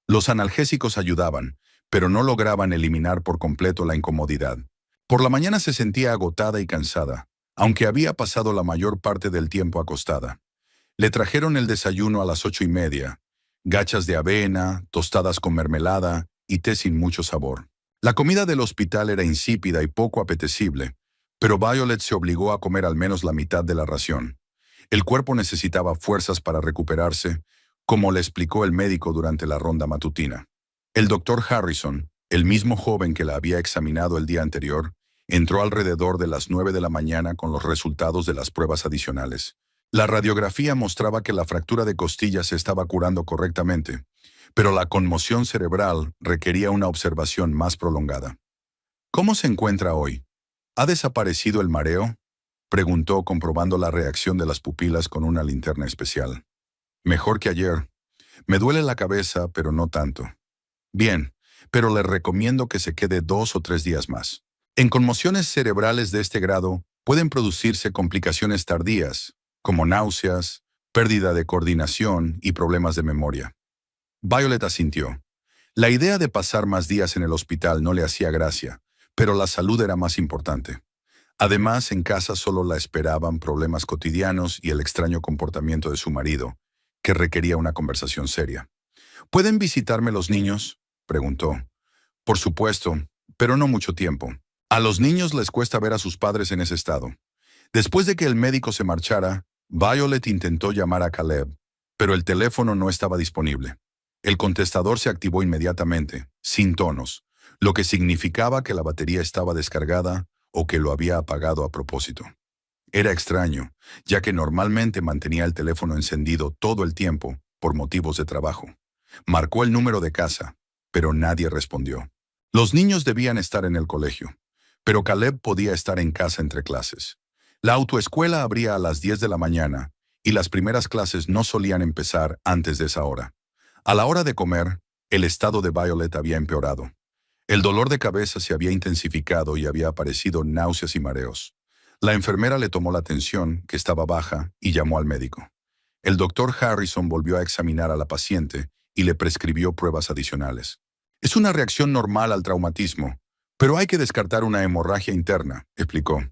Los analgésicos ayudaban, pero no lograban eliminar por completo la incomodidad. Por la mañana se sentía agotada y cansada, aunque había pasado la mayor parte del tiempo acostada. Le trajeron el desayuno a las 8:30, gachas de avena, tostadas con mermelada y té sin mucho sabor. La comida del hospital era insípida y poco apetecible, pero Violet se obligó a comer al menos la mitad de la ración. El cuerpo necesitaba fuerzas para recuperarse, como le explicó el médico durante la ronda matutina. El doctor Harrison, el mismo joven que la había examinado el día anterior, entró alrededor de las 9 de la mañana con los resultados de las pruebas adicionales. La radiografía mostraba que la fractura de costilla se estaba curando correctamente, pero la conmoción cerebral requería una observación más prolongada. ¿Cómo se encuentra hoy? ¿Ha desaparecido el mareo?, preguntó comprobando la reacción de las pupilas con una linterna especial. Mejor que ayer. Me duele la cabeza, pero no tanto. Bien, pero le recomiendo que se quede 2 o 3 días más. En conmociones cerebrales de este grado pueden producirse complicaciones tardías, como náuseas, pérdida de coordinación y problemas de memoria. Violet asintió. La idea de pasar más días en el hospital no le hacía gracia, pero la salud era más importante. Además, en casa solo la esperaban problemas cotidianos y el extraño comportamiento de su marido, que requería una conversación seria. ¿Pueden visitarme los niños?, preguntó. Por supuesto, pero no mucho tiempo. A los niños les cuesta ver a sus padres en ese estado. Después de que el médico se marchara, Violet intentó llamar a Caleb, pero el teléfono no estaba disponible. El contestador se activó inmediatamente, sin tonos, lo que significaba que la batería estaba descargada o que lo había apagado a propósito. Era extraño, ya que normalmente mantenía el teléfono encendido todo el tiempo por motivos de trabajo. Marcó el número de casa, pero nadie respondió. Los niños debían estar en el colegio, pero Caleb podía estar en casa entre clases. La autoescuela abría a las 10 de la mañana y las primeras clases no solían empezar antes de esa hora. A la hora de comer, el estado de Violet había empeorado. El dolor de cabeza se había intensificado y había aparecido náuseas y mareos. La enfermera le tomó la tensión, que estaba baja, y llamó al médico. El doctor Harrison volvió a examinar a la paciente y le prescribió pruebas adicionales. Es una reacción normal al traumatismo, pero hay que descartar una hemorragia interna, explicó.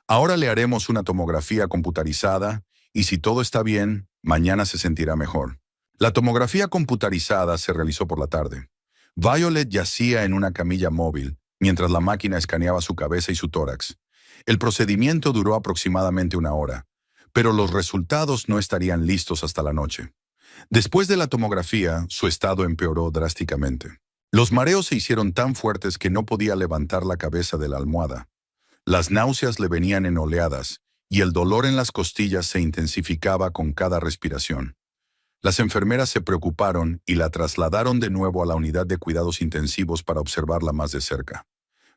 Ahora le haremos una tomografía computarizada y si todo está bien, mañana se sentirá mejor. La tomografía computarizada se realizó por la tarde. Violet yacía en una camilla móvil mientras la máquina escaneaba su cabeza y su tórax. El procedimiento duró aproximadamente una hora, pero los resultados no estarían listos hasta la noche. Después de la tomografía, su estado empeoró drásticamente. Los mareos se hicieron tan fuertes que no podía levantar la cabeza de la almohada. Las náuseas le venían en oleadas y el dolor en las costillas se intensificaba con cada respiración. Las enfermeras se preocuparon y la trasladaron de nuevo a la unidad de cuidados intensivos para observarla más de cerca.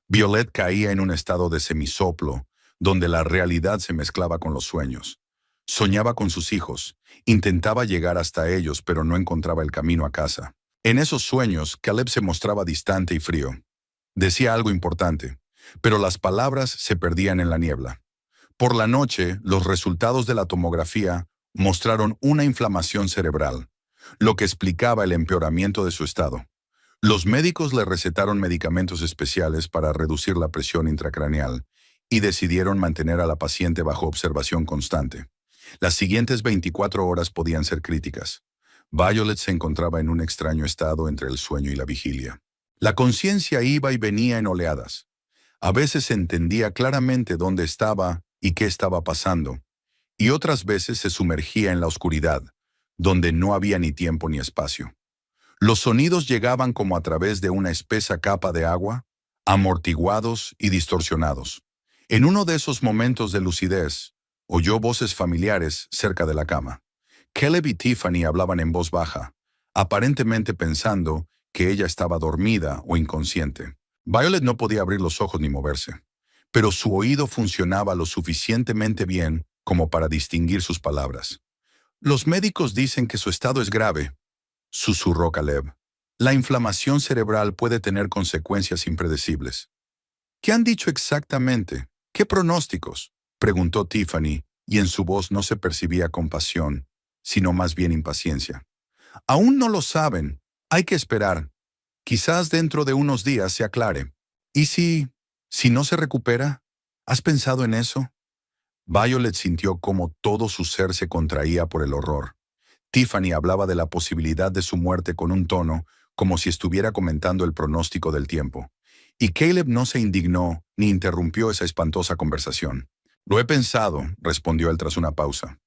Violet caía en un estado de semisoplo, donde la realidad se mezclaba con los sueños. Soñaba con sus hijos, intentaba llegar hasta ellos, pero no encontraba el camino a casa. En esos sueños, Caleb se mostraba distante y frío. Decía algo importante, pero las palabras se perdían en la niebla. Por la noche, los resultados de la tomografía mostraron una inflamación cerebral, lo que explicaba el empeoramiento de su estado. Los médicos le recetaron medicamentos especiales para reducir la presión intracraneal y decidieron mantener a la paciente bajo observación constante. Las siguientes 24 horas podían ser críticas. Violet se encontraba en un extraño estado entre el sueño y la vigilia. La conciencia iba y venía en oleadas. A veces entendía claramente dónde estaba y qué estaba pasando, y otras veces se sumergía en la oscuridad, donde no había ni tiempo ni espacio. Los sonidos llegaban como a través de una espesa capa de agua, amortiguados y distorsionados. En uno de esos momentos de lucidez, oyó voces familiares cerca de la cama. Caleb y Tiffany hablaban en voz baja, aparentemente pensando que ella estaba dormida o inconsciente. Violet no podía abrir los ojos ni moverse, pero su oído funcionaba lo suficientemente bien como para distinguir sus palabras. Los médicos dicen que su estado es grave, susurró Caleb. La inflamación cerebral puede tener consecuencias impredecibles. ¿Qué han dicho exactamente? ¿Qué pronósticos? Preguntó Tiffany, y en su voz no se percibía compasión, sino más bien impaciencia. Aún no lo saben. Hay que esperar. Quizás dentro de unos días se aclare. ¿Y si no se recupera? ¿Has pensado en eso? Violet sintió cómo todo su ser se contraía por el horror. Tiffany hablaba de la posibilidad de su muerte con un tono como si estuviera comentando el pronóstico del tiempo. Y Caleb no se indignó ni interrumpió esa espantosa conversación. Lo he pensado, respondió él tras una pausa.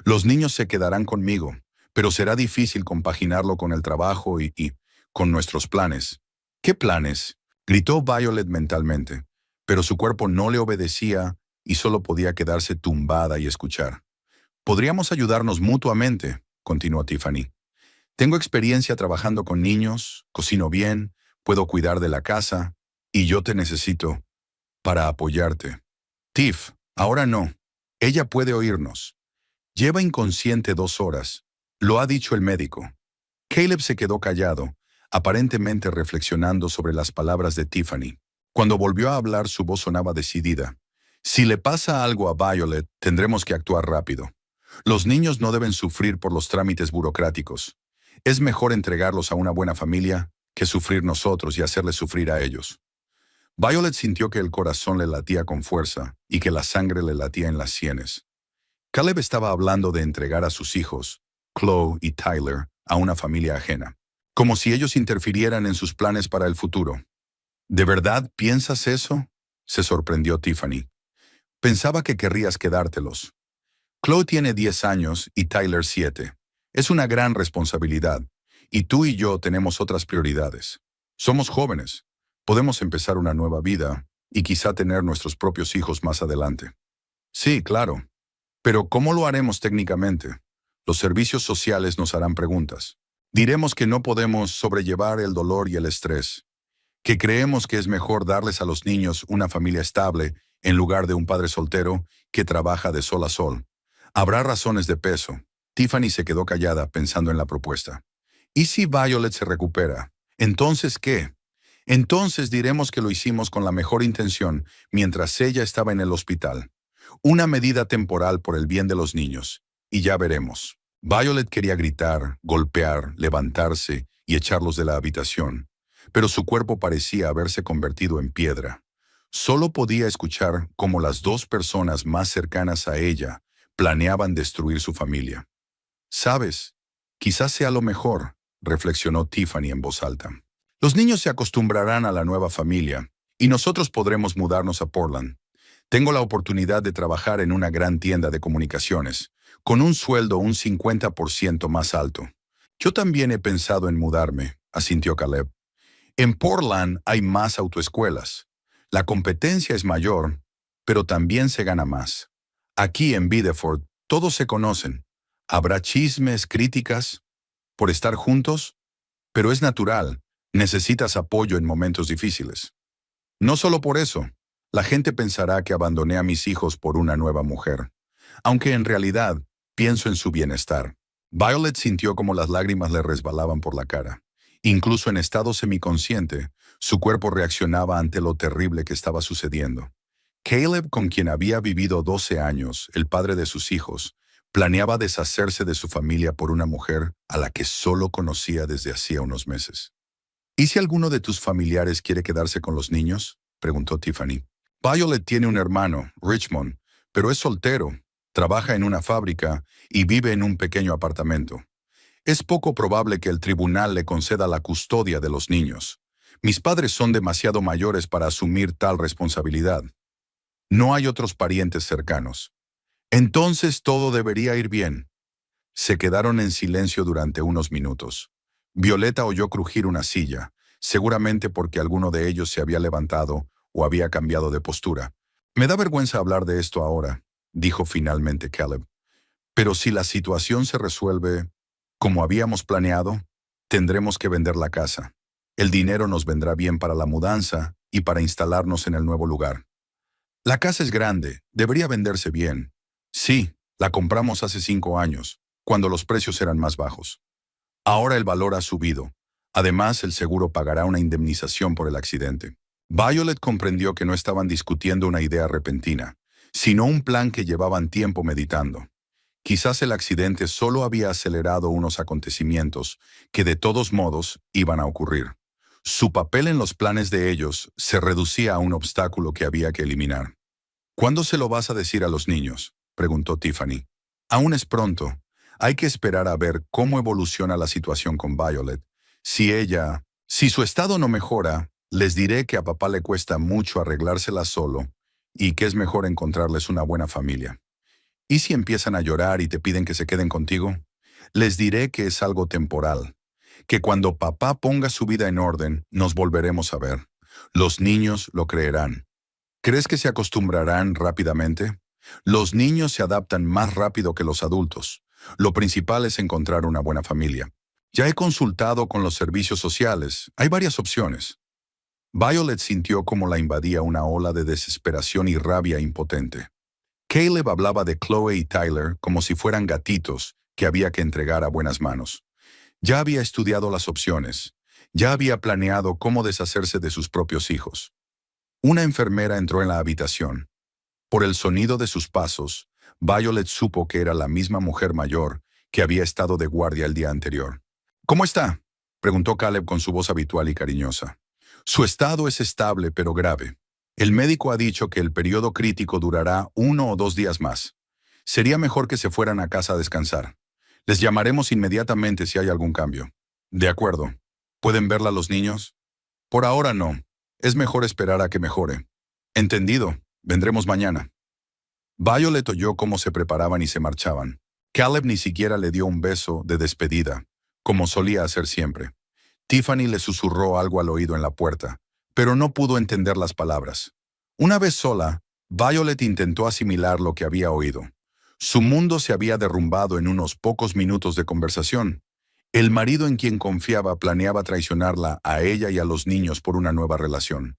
Los niños se quedarán conmigo, pero será difícil compaginarlo con el trabajo y con nuestros planes. ¿Qué planes? Gritó Violet mentalmente, pero su cuerpo no le obedecía y solo podía quedarse tumbada y escuchar. Podríamos ayudarnos mutuamente, continuó Tiffany. Tengo experiencia trabajando con niños, cocino bien, puedo cuidar de la casa, y yo te necesito para apoyarte. Tiff, ahora no. Ella puede oírnos. Lleva inconsciente 2 horas. Lo ha dicho el médico. Caleb se quedó callado, aparentemente reflexionando sobre las palabras de Tiffany. Cuando volvió a hablar, su voz sonaba decidida. Si le pasa algo a Violet, tendremos que actuar rápido. Los niños no deben sufrir por los trámites burocráticos. Es mejor entregarlos a una buena familia que sufrir nosotros y hacerles sufrir a ellos. Violet sintió que el corazón le latía con fuerza y que la sangre le latía en las sienes. Caleb estaba hablando de entregar a sus hijos, Chloe y Tyler, a una familia ajena, como si ellos interfirieran en sus planes para el futuro. ¿De verdad piensas eso? Se sorprendió Tiffany. Pensaba que querrías quedártelos. Chloe tiene 10 años y Tyler 7. Es una gran responsabilidad, y tú y yo tenemos otras prioridades. Somos jóvenes, Podemos empezar una nueva vida y quizá tener nuestros propios hijos más adelante. Sí, claro. Pero ¿cómo lo haremos técnicamente? Los servicios sociales nos harán preguntas. Diremos que no podemos sobrellevar el dolor y el estrés, que creemos que es mejor darles a los niños una familia estable en lugar de un padre soltero que trabaja de sol a sol. Habrá razones de peso. Tiffany se quedó callada pensando en la propuesta. ¿Y si Violet se recupera? ¿Entonces qué? Entonces diremos que lo hicimos con la mejor intención mientras ella estaba en el hospital. Una medida temporal por el bien de los niños. Y ya veremos. Violet quería gritar, golpear, levantarse y echarlos de la habitación, pero su cuerpo parecía haberse convertido en piedra. Solo podía escuchar cómo las dos personas más cercanas a ella planeaban destruir su familia. ¿Sabes? Quizás sea lo mejor, reflexionó Tiffany en voz alta. Los niños se acostumbrarán a la nueva familia y nosotros podremos mudarnos a Portland. Tengo la oportunidad de trabajar en una gran tienda de comunicaciones, con un sueldo un 50% más alto. Yo también he pensado en mudarme, asintió Caleb. En Portland hay más autoescuelas. La competencia es mayor, pero también se gana más. Aquí en Biddeford todos se conocen. Habrá chismes, críticas, por estar juntos, pero es natural. Necesitas apoyo en momentos difíciles. No solo por eso, la gente pensará que abandoné a mis hijos por una nueva mujer, aunque en realidad pienso en su bienestar. Violet sintió como las lágrimas le resbalaban por la cara. Incluso en estado semiconsciente, su cuerpo reaccionaba ante lo terrible que estaba sucediendo. Caleb, con quien había vivido 12 años, el padre de sus hijos, planeaba deshacerse de su familia por una mujer a la que solo conocía desde hacía unos meses. ¿Y si alguno de tus familiares quiere quedarse con los niños?, preguntó Tiffany. Violet tiene un hermano, Richmond, pero es soltero, trabaja en una fábrica y vive en un pequeño apartamento. Es poco probable que el tribunal le conceda la custodia de los niños. Mis padres son demasiado mayores para asumir tal responsabilidad. No hay otros parientes cercanos. Entonces todo debería ir bien. Se quedaron en silencio durante unos minutos. Violeta oyó crujir una silla, seguramente porque alguno de ellos se había levantado o había cambiado de postura. Me da vergüenza hablar de esto ahora, dijo finalmente Caleb. Pero si la situación se resuelve como habíamos planeado, tendremos que vender la casa. El dinero nos vendrá bien para la mudanza y para instalarnos en el nuevo lugar. La casa es grande, debería venderse bien. Sí, la compramos hace 5 años, cuando los precios eran más bajos. Ahora el valor ha subido. Además, el seguro pagará una indemnización por el accidente. Violet comprendió que no estaban discutiendo una idea repentina, sino un plan que llevaban tiempo meditando. Quizás el accidente solo había acelerado unos acontecimientos que de todos modos iban a ocurrir. Su papel en los planes de ellos se reducía a un obstáculo que había que eliminar. ¿Cuándo se lo vas a decir a los niños?, preguntó Tiffany. Aún es pronto. Hay que esperar a ver cómo evoluciona la situación con Violet. Si su estado no mejora, les diré que a papá le cuesta mucho arreglársela solo y que es mejor encontrarles una buena familia. ¿Y si empiezan a llorar y te piden que se queden contigo? Les diré que es algo temporal, que cuando papá ponga su vida en orden, nos volveremos a ver. Los niños lo creerán. ¿Crees que se acostumbrarán rápidamente? Los niños se adaptan más rápido que los adultos. Lo principal es encontrar una buena familia. Ya he consultado con los servicios sociales. Hay varias opciones. Violet sintió como la invadía una ola de desesperación y rabia impotente. Caleb hablaba de Chloe y Tyler como si fueran gatitos que había que entregar a buenas manos. Ya había estudiado las opciones. Ya había planeado cómo deshacerse de sus propios hijos. Una enfermera entró en la habitación. Por el sonido de sus pasos, Violet supo que era la misma mujer mayor que había estado de guardia el día anterior. ¿Cómo está?, preguntó Caleb con su voz habitual y cariñosa. Su estado es estable pero grave. El médico ha dicho que el periodo crítico durará 1 o 2 días más. Sería mejor que se fueran a casa a descansar. Les llamaremos inmediatamente si hay algún cambio. De acuerdo. ¿Pueden verla los niños? Por ahora no. Es mejor esperar a que mejore. Entendido. Vendremos mañana. Violet oyó cómo se preparaban y se marchaban. Caleb ni siquiera le dio un beso de despedida, como solía hacer siempre. Tiffany le susurró algo al oído en la puerta, pero no pudo entender las palabras. Una vez sola, Violet intentó asimilar lo que había oído. Su mundo se había derrumbado en unos pocos minutos de conversación. El marido en quien confiaba planeaba traicionarla a ella y a los niños por una nueva relación.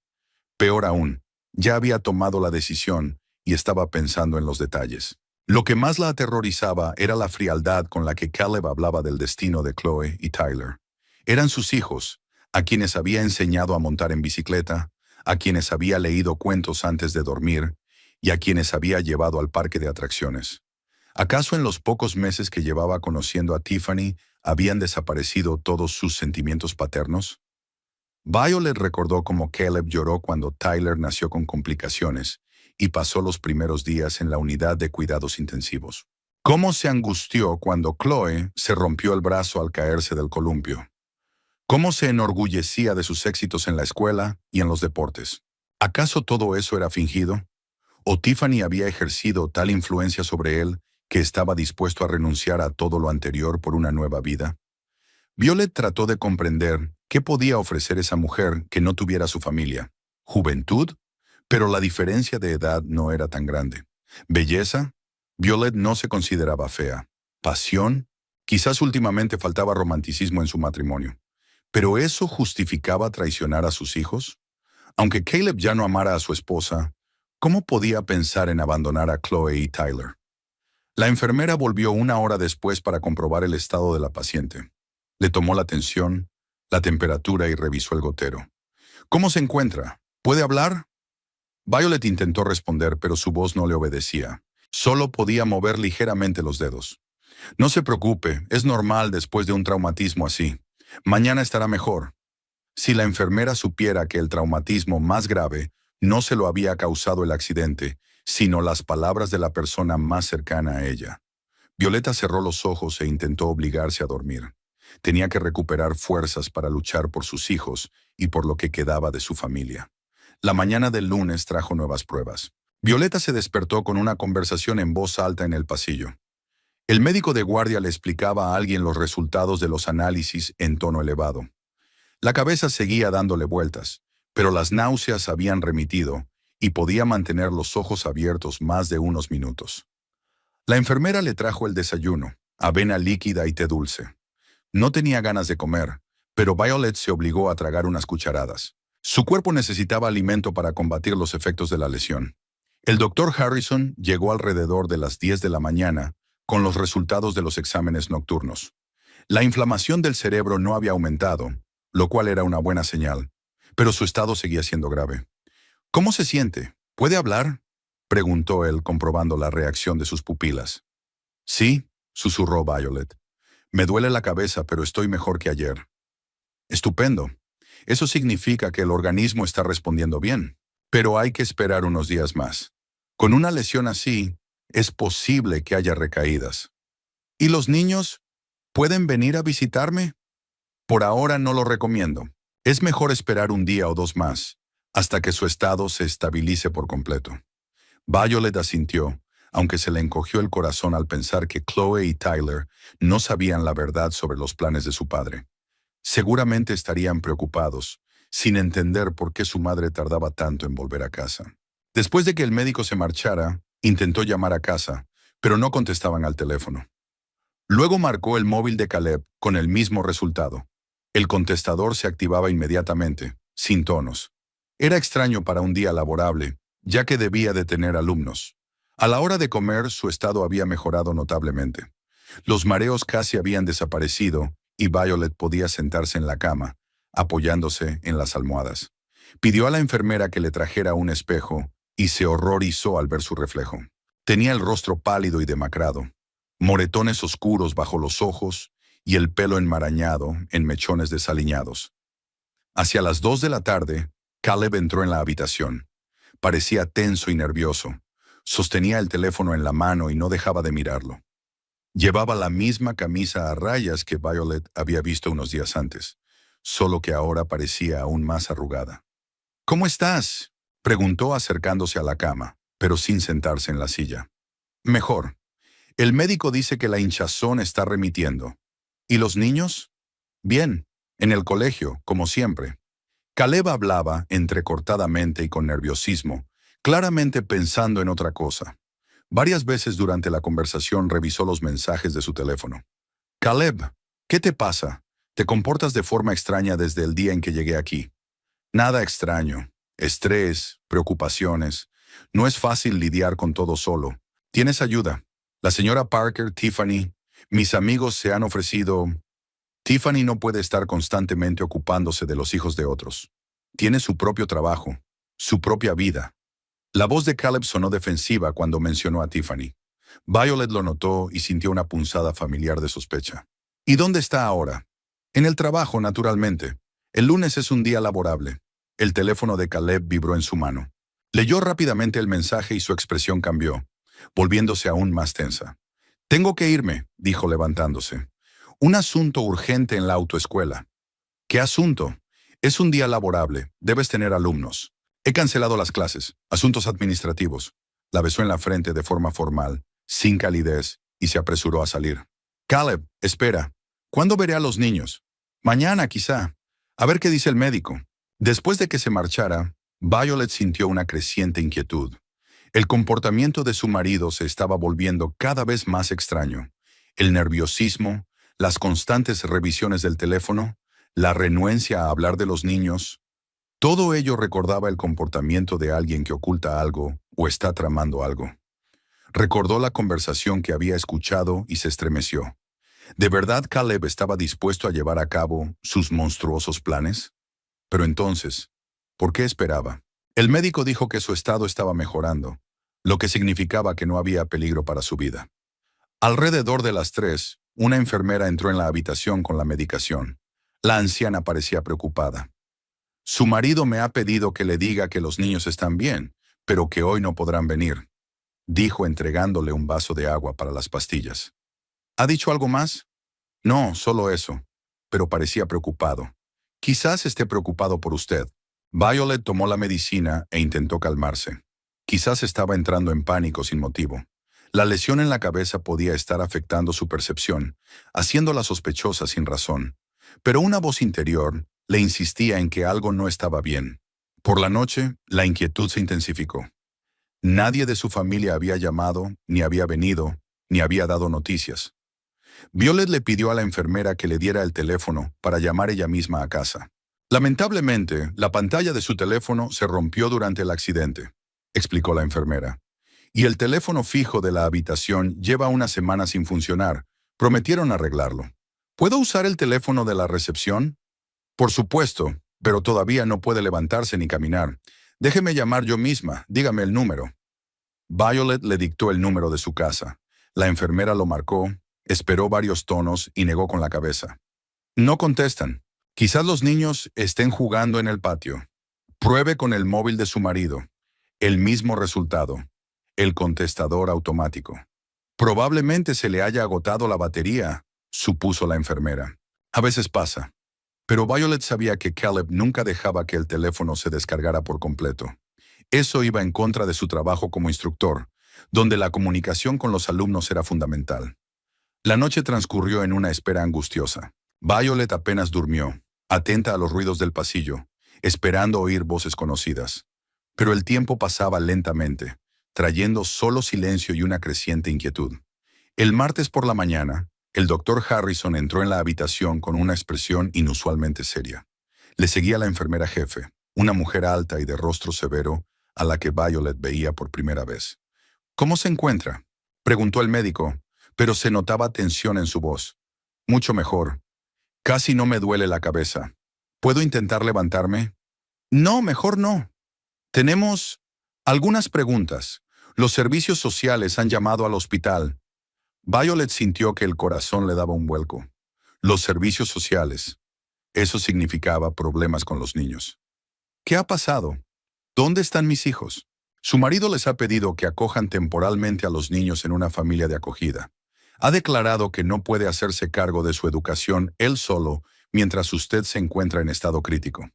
Peor aún, ya había tomado la decisión y estaba pensando en los detalles. Lo que más la aterrorizaba era la frialdad con la que Caleb hablaba del destino de Chloe y Tyler. Eran sus hijos, a quienes había enseñado a montar en bicicleta, a quienes había leído cuentos antes de dormir y a quienes había llevado al parque de atracciones. ¿Acaso en los pocos meses que llevaba conociendo a Tiffany habían desaparecido todos sus sentimientos paternos? Violet recordó cómo Caleb lloró cuando Tyler nació con complicaciones y pasó los primeros días en la unidad de cuidados intensivos. Cómo se angustió cuando Chloe se rompió el brazo al caerse del columpio. Cómo se enorgullecía de sus éxitos en la escuela y en los deportes. ¿Acaso todo eso era fingido? ¿O Tiffany había ejercido tal influencia sobre él que estaba dispuesto a renunciar a todo lo anterior por una nueva vida? Violet trató de comprender qué podía ofrecer esa mujer que no tuviera su familia. ¿Juventud? Pero la diferencia de edad no era tan grande. ¿Belleza? Violet no se consideraba fea. ¿Pasión? Quizás últimamente faltaba romanticismo en su matrimonio. ¿Pero eso justificaba traicionar a sus hijos? Aunque Caleb ya no amara a su esposa, ¿cómo podía pensar en abandonar a Chloe y Tyler? La enfermera volvió una hora después para comprobar el estado de la paciente. Le tomó la tensión, la temperatura y revisó el gotero. ¿Cómo se encuentra? ¿Puede hablar? Violet intentó responder, pero su voz no le obedecía. Solo podía mover ligeramente los dedos. No se preocupe, es normal después de un traumatismo así. Mañana estará mejor. Si la enfermera supiera que el traumatismo más grave no se lo había causado el accidente, sino las palabras de la persona más cercana a ella. Violeta cerró los ojos e intentó obligarse a dormir. Tenía que recuperar fuerzas para luchar por sus hijos y por lo que quedaba de su familia. La mañana del lunes trajo nuevas pruebas. Violeta se despertó con una conversación en voz alta en el pasillo. El médico de guardia le explicaba a alguien los resultados de los análisis en tono elevado. La cabeza seguía dándole vueltas, pero las náuseas habían remitido y podía mantener los ojos abiertos más de unos minutos. La enfermera le trajo el desayuno, avena líquida y té dulce. No tenía ganas de comer, pero Violet se obligó a tragar unas cucharadas. Su cuerpo necesitaba alimento para combatir los efectos de la lesión. El doctor Harrison llegó alrededor de las 10 de la mañana con los resultados de los exámenes nocturnos. La inflamación del cerebro no había aumentado, lo cual era una buena señal, pero su estado seguía siendo grave. ¿Cómo se siente? ¿Puede hablar?, preguntó él, comprobando la reacción de sus pupilas. Sí, susurró Violet. Me duele la cabeza, pero estoy mejor que ayer. Estupendo. Eso significa que el organismo está respondiendo bien, pero hay que esperar unos días más. Con una lesión así, es posible que haya recaídas. ¿Y los niños? ¿Pueden venir a visitarme? Por ahora no lo recomiendo. Es mejor esperar un día o dos más, hasta que su estado se estabilice por completo. Violet asintió, aunque se le encogió el corazón al pensar que Chloe y Tyler no sabían la verdad sobre los planes de su padre. Seguramente estarían preocupados, sin entender por qué su madre tardaba tanto en volver a casa. Después de que el médico se marchara, intentó llamar a casa, pero no contestaban al teléfono. Luego marcó el móvil de Caleb con el mismo resultado. El contestador se activaba inmediatamente, sin tonos. Era extraño para un día laborable, ya que debía de tener alumnos. A la hora de comer, su estado había mejorado notablemente. Los mareos casi habían desaparecido y Violet podía sentarse en la cama, apoyándose en las almohadas. Pidió a la enfermera que le trajera un espejo y se horrorizó al ver su reflejo. Tenía el rostro pálido y demacrado, moretones oscuros bajo los ojos y el pelo enmarañado en mechones desaliñados. Hacia las 2 de la tarde, Caleb entró en la habitación. Parecía tenso y nervioso. Sostenía el teléfono en la mano y no dejaba de mirarlo. Llevaba la misma camisa a rayas que Violet había visto unos días antes, solo que ahora parecía aún más arrugada. «¿Cómo estás?», preguntó acercándose a la cama, pero sin sentarse en la silla. «Mejor. El médico dice que la hinchazón está remitiendo. ¿Y los niños?». «Bien, en el colegio, como siempre». Caleb hablaba entrecortadamente y con nerviosismo, claramente pensando en otra cosa. Varias veces durante la conversación revisó los mensajes de su teléfono. Caleb, ¿qué te pasa? Te comportas de forma extraña desde el día en que llegué aquí. Nada extraño. Estrés, preocupaciones. No es fácil lidiar con todo solo. ¿Tienes ayuda? La señora Parker, Tiffany, mis amigos se han ofrecido. Tiffany no puede estar constantemente ocupándose de los hijos de otros. Tiene su propio trabajo, su propia vida. La voz de Caleb sonó defensiva cuando mencionó a Tiffany. Violet lo notó y sintió una punzada familiar de sospecha. ¿Y dónde está ahora? En el trabajo, naturalmente. El lunes es un día laborable. El teléfono de Caleb vibró en su mano. Leyó rápidamente el mensaje y su expresión cambió, volviéndose aún más tensa. Tengo que irme, dijo levantándose. Un asunto urgente en la autoescuela. ¿Qué asunto? Es un día laborable. Debes tener alumnos. He cancelado las clases. Asuntos administrativos. La besó en la frente de forma formal, sin calidez, y se apresuró a salir. Caleb, espera. ¿Cuándo veré a los niños? Mañana, quizá. A ver qué dice el médico. Después de que se marchara, Violet sintió una creciente inquietud. El comportamiento de su marido se estaba volviendo cada vez más extraño. El nerviosismo, las constantes revisiones del teléfono, la renuencia a hablar de los niños. Todo ello recordaba el comportamiento de alguien que oculta algo o está tramando algo. Recordó la conversación que había escuchado y se estremeció. ¿De verdad Caleb estaba dispuesto a llevar a cabo sus monstruosos planes? Pero entonces, ¿por qué esperaba? El médico dijo que su estado estaba mejorando, lo que significaba que no había peligro para su vida. Alrededor de las 3, una enfermera entró en la habitación con la medicación. La anciana parecía preocupada. Su marido me ha pedido que le diga que los niños están bien, pero que hoy no podrán venir, dijo entregándole un vaso de agua para las pastillas. ¿Ha dicho algo más? No, solo eso, pero parecía preocupado. Quizás esté preocupado por usted. Violet tomó la medicina e intentó calmarse. Quizás estaba entrando en pánico sin motivo. La lesión en la cabeza podía estar afectando su percepción, haciéndola sospechosa sin razón. Pero una voz interior le insistía en que algo no estaba bien. Por la noche, la inquietud se intensificó. Nadie de su familia había llamado, ni había venido, ni había dado noticias. Violet le pidió a la enfermera que le diera el teléfono para llamar ella misma a casa. Lamentablemente, la pantalla de su teléfono se rompió durante el accidente, explicó la enfermera. Y el teléfono fijo de la habitación lleva una semana sin funcionar. Prometieron arreglarlo. ¿Puedo usar el teléfono de la recepción? Por supuesto, pero todavía no puede levantarse ni caminar. Déjeme llamar yo misma, dígame el número. Violet le dictó el número de su casa. La enfermera lo marcó, esperó varios tonos y negó con la cabeza. No contestan. Quizás los niños estén jugando en el patio. Pruebe con el móvil de su marido. El mismo resultado. El contestador automático. Probablemente se le haya agotado la batería, supuso la enfermera. A veces pasa. Pero Violet sabía que Caleb nunca dejaba que el teléfono se descargara por completo. Eso iba en contra de su trabajo como instructor, donde la comunicación con los alumnos era fundamental. La noche transcurrió en una espera angustiosa. Violet apenas durmió, atenta a los ruidos del pasillo, esperando oír voces conocidas. Pero el tiempo pasaba lentamente, trayendo solo silencio y una creciente inquietud. El martes por la mañana, el doctor Harrison entró en la habitación con una expresión inusualmente seria. Le seguía la enfermera jefe, una mujer alta y de rostro severo, a la que Violet veía por primera vez. ¿Cómo se encuentra?, preguntó el médico, pero se notaba tensión en su voz. Mucho mejor. Casi no me duele la cabeza. ¿Puedo intentar levantarme? No, mejor no. Tenemos algunas preguntas. Los servicios sociales han llamado al hospital. Violet sintió que el corazón le daba un vuelco. Los servicios sociales. Eso significaba problemas con los niños. ¿Qué ha pasado? ¿Dónde están mis hijos? Su marido les ha pedido que acojan temporalmente a los niños en una familia de acogida. Ha declarado que no puede hacerse cargo de su educación él solo mientras usted se encuentra en estado crítico.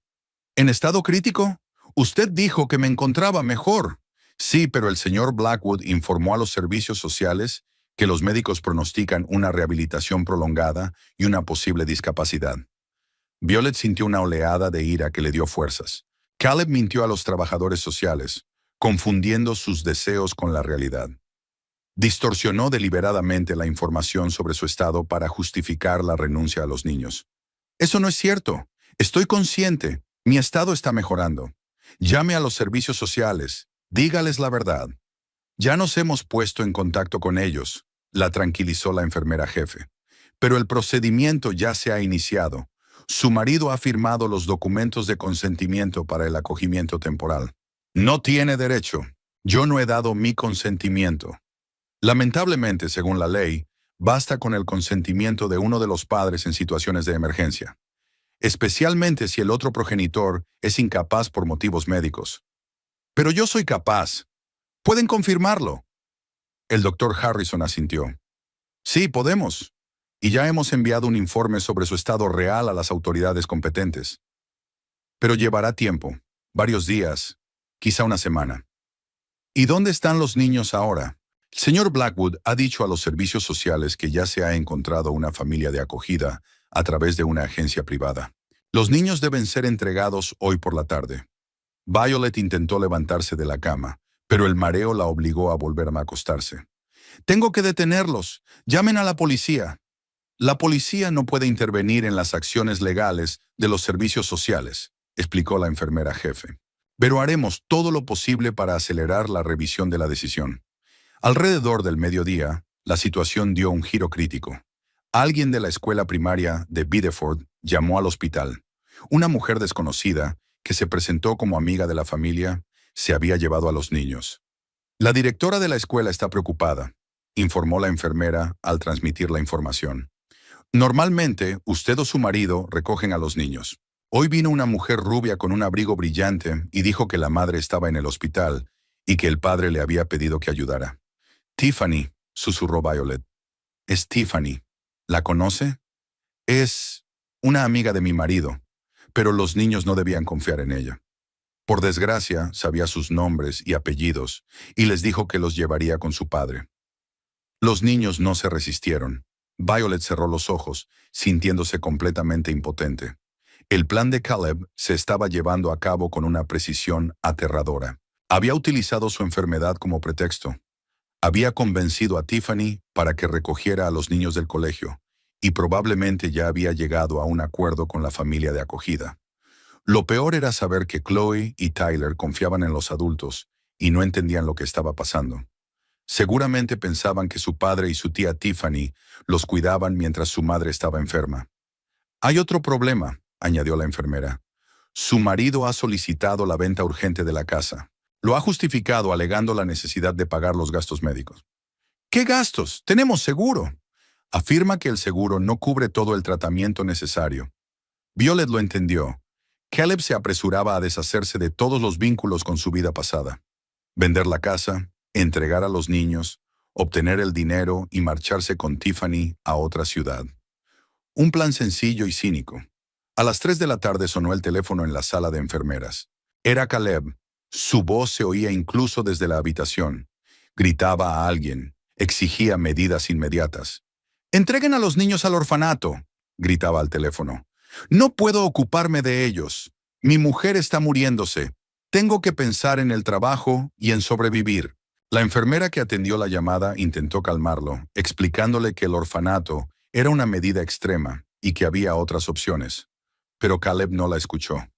¿En estado crítico? Usted dijo que me encontraba mejor. Sí, pero el señor Blackwood informó a los servicios sociales que los médicos pronostican una rehabilitación prolongada y una posible discapacidad. Violet sintió una oleada de ira que le dio fuerzas. Caleb mintió a los trabajadores sociales, confundiendo sus deseos con la realidad. Distorsionó deliberadamente la información sobre su estado para justificar la renuncia a los niños. Eso no es cierto. Estoy consciente. Mi estado está mejorando. Llame a los servicios sociales. Dígales la verdad. Ya nos hemos puesto en contacto con ellos, la tranquilizó la enfermera jefe. Pero el procedimiento ya se ha iniciado. Su marido ha firmado los documentos de consentimiento para el acogimiento temporal. No tiene derecho. Yo no he dado mi consentimiento. Lamentablemente, según la ley, basta con el consentimiento de uno de los padres en situaciones de emergencia, especialmente si el otro progenitor es incapaz por motivos médicos. Pero yo soy capaz. ¿Pueden confirmarlo? El doctor Harrison asintió. Sí, podemos. Y ya hemos enviado un informe sobre su estado real a las autoridades competentes. Pero llevará tiempo, varios días, quizá una semana. ¿Y dónde están los niños ahora? El señor Blackwood ha dicho a los servicios sociales que ya se ha encontrado una familia de acogida a través de una agencia privada. Los niños deben ser entregados hoy por la tarde. Violet intentó levantarse de la cama, pero el mareo la obligó a volver a acostarse. Tengo que detenerlos. Llamen a la policía. La policía no puede intervenir en las acciones legales de los servicios sociales, explicó la enfermera jefe. Pero haremos todo lo posible para acelerar la revisión de la decisión. Alrededor del mediodía, la situación dio un giro crítico. Alguien de la escuela primaria de Biddeford llamó al hospital. Una mujer desconocida, que se presentó como amiga de la familia, se había llevado a los niños. La directora de la escuela está preocupada, informó la enfermera al transmitir la información. Normalmente, usted o su marido recogen a los niños. Hoy vino una mujer rubia con un abrigo brillante y dijo que la madre estaba en el hospital y que el padre le había pedido que ayudara. Tiffany, susurró Violet. Es Tiffany. ¿La conoce? Es una amiga de mi marido, pero los niños no debían confiar en ella. Por desgracia, sabía sus nombres y apellidos y les dijo que los llevaría con su padre. Los niños no se resistieron. Violet cerró los ojos, sintiéndose completamente impotente. El plan de Caleb se estaba llevando a cabo con una precisión aterradora. Había utilizado su enfermedad como pretexto. Había convencido a Tiffany para que recogiera a los niños del colegio, y probablemente ya había llegado a un acuerdo con la familia de acogida. Lo peor era saber que Chloe y Tyler confiaban en los adultos y no entendían lo que estaba pasando. Seguramente pensaban que su padre y su tía Tiffany los cuidaban mientras su madre estaba enferma. Hay otro problema, añadió la enfermera. Su marido ha solicitado la venta urgente de la casa. Lo ha justificado alegando la necesidad de pagar los gastos médicos. ¿Qué gastos? Tenemos seguro. Afirma que el seguro no cubre todo el tratamiento necesario. Violet lo entendió. Caleb se apresuraba a deshacerse de todos los vínculos con su vida pasada. Vender la casa, entregar a los niños, obtener el dinero y marcharse con Tiffany a otra ciudad. Un plan sencillo y cínico. A las 3 de la tarde sonó el teléfono en la sala de enfermeras. Era Caleb. Su voz se oía incluso desde la habitación. Gritaba a alguien. Exigía medidas inmediatas. «Entreguen a los niños al orfanato», gritaba al teléfono. «No puedo ocuparme de ellos. Mi mujer está muriéndose. Tengo que pensar en el trabajo y en sobrevivir». La enfermera que atendió la llamada intentó calmarlo, explicándole que el orfanato era una medida extrema y que había otras opciones. Pero Caleb no la escuchó.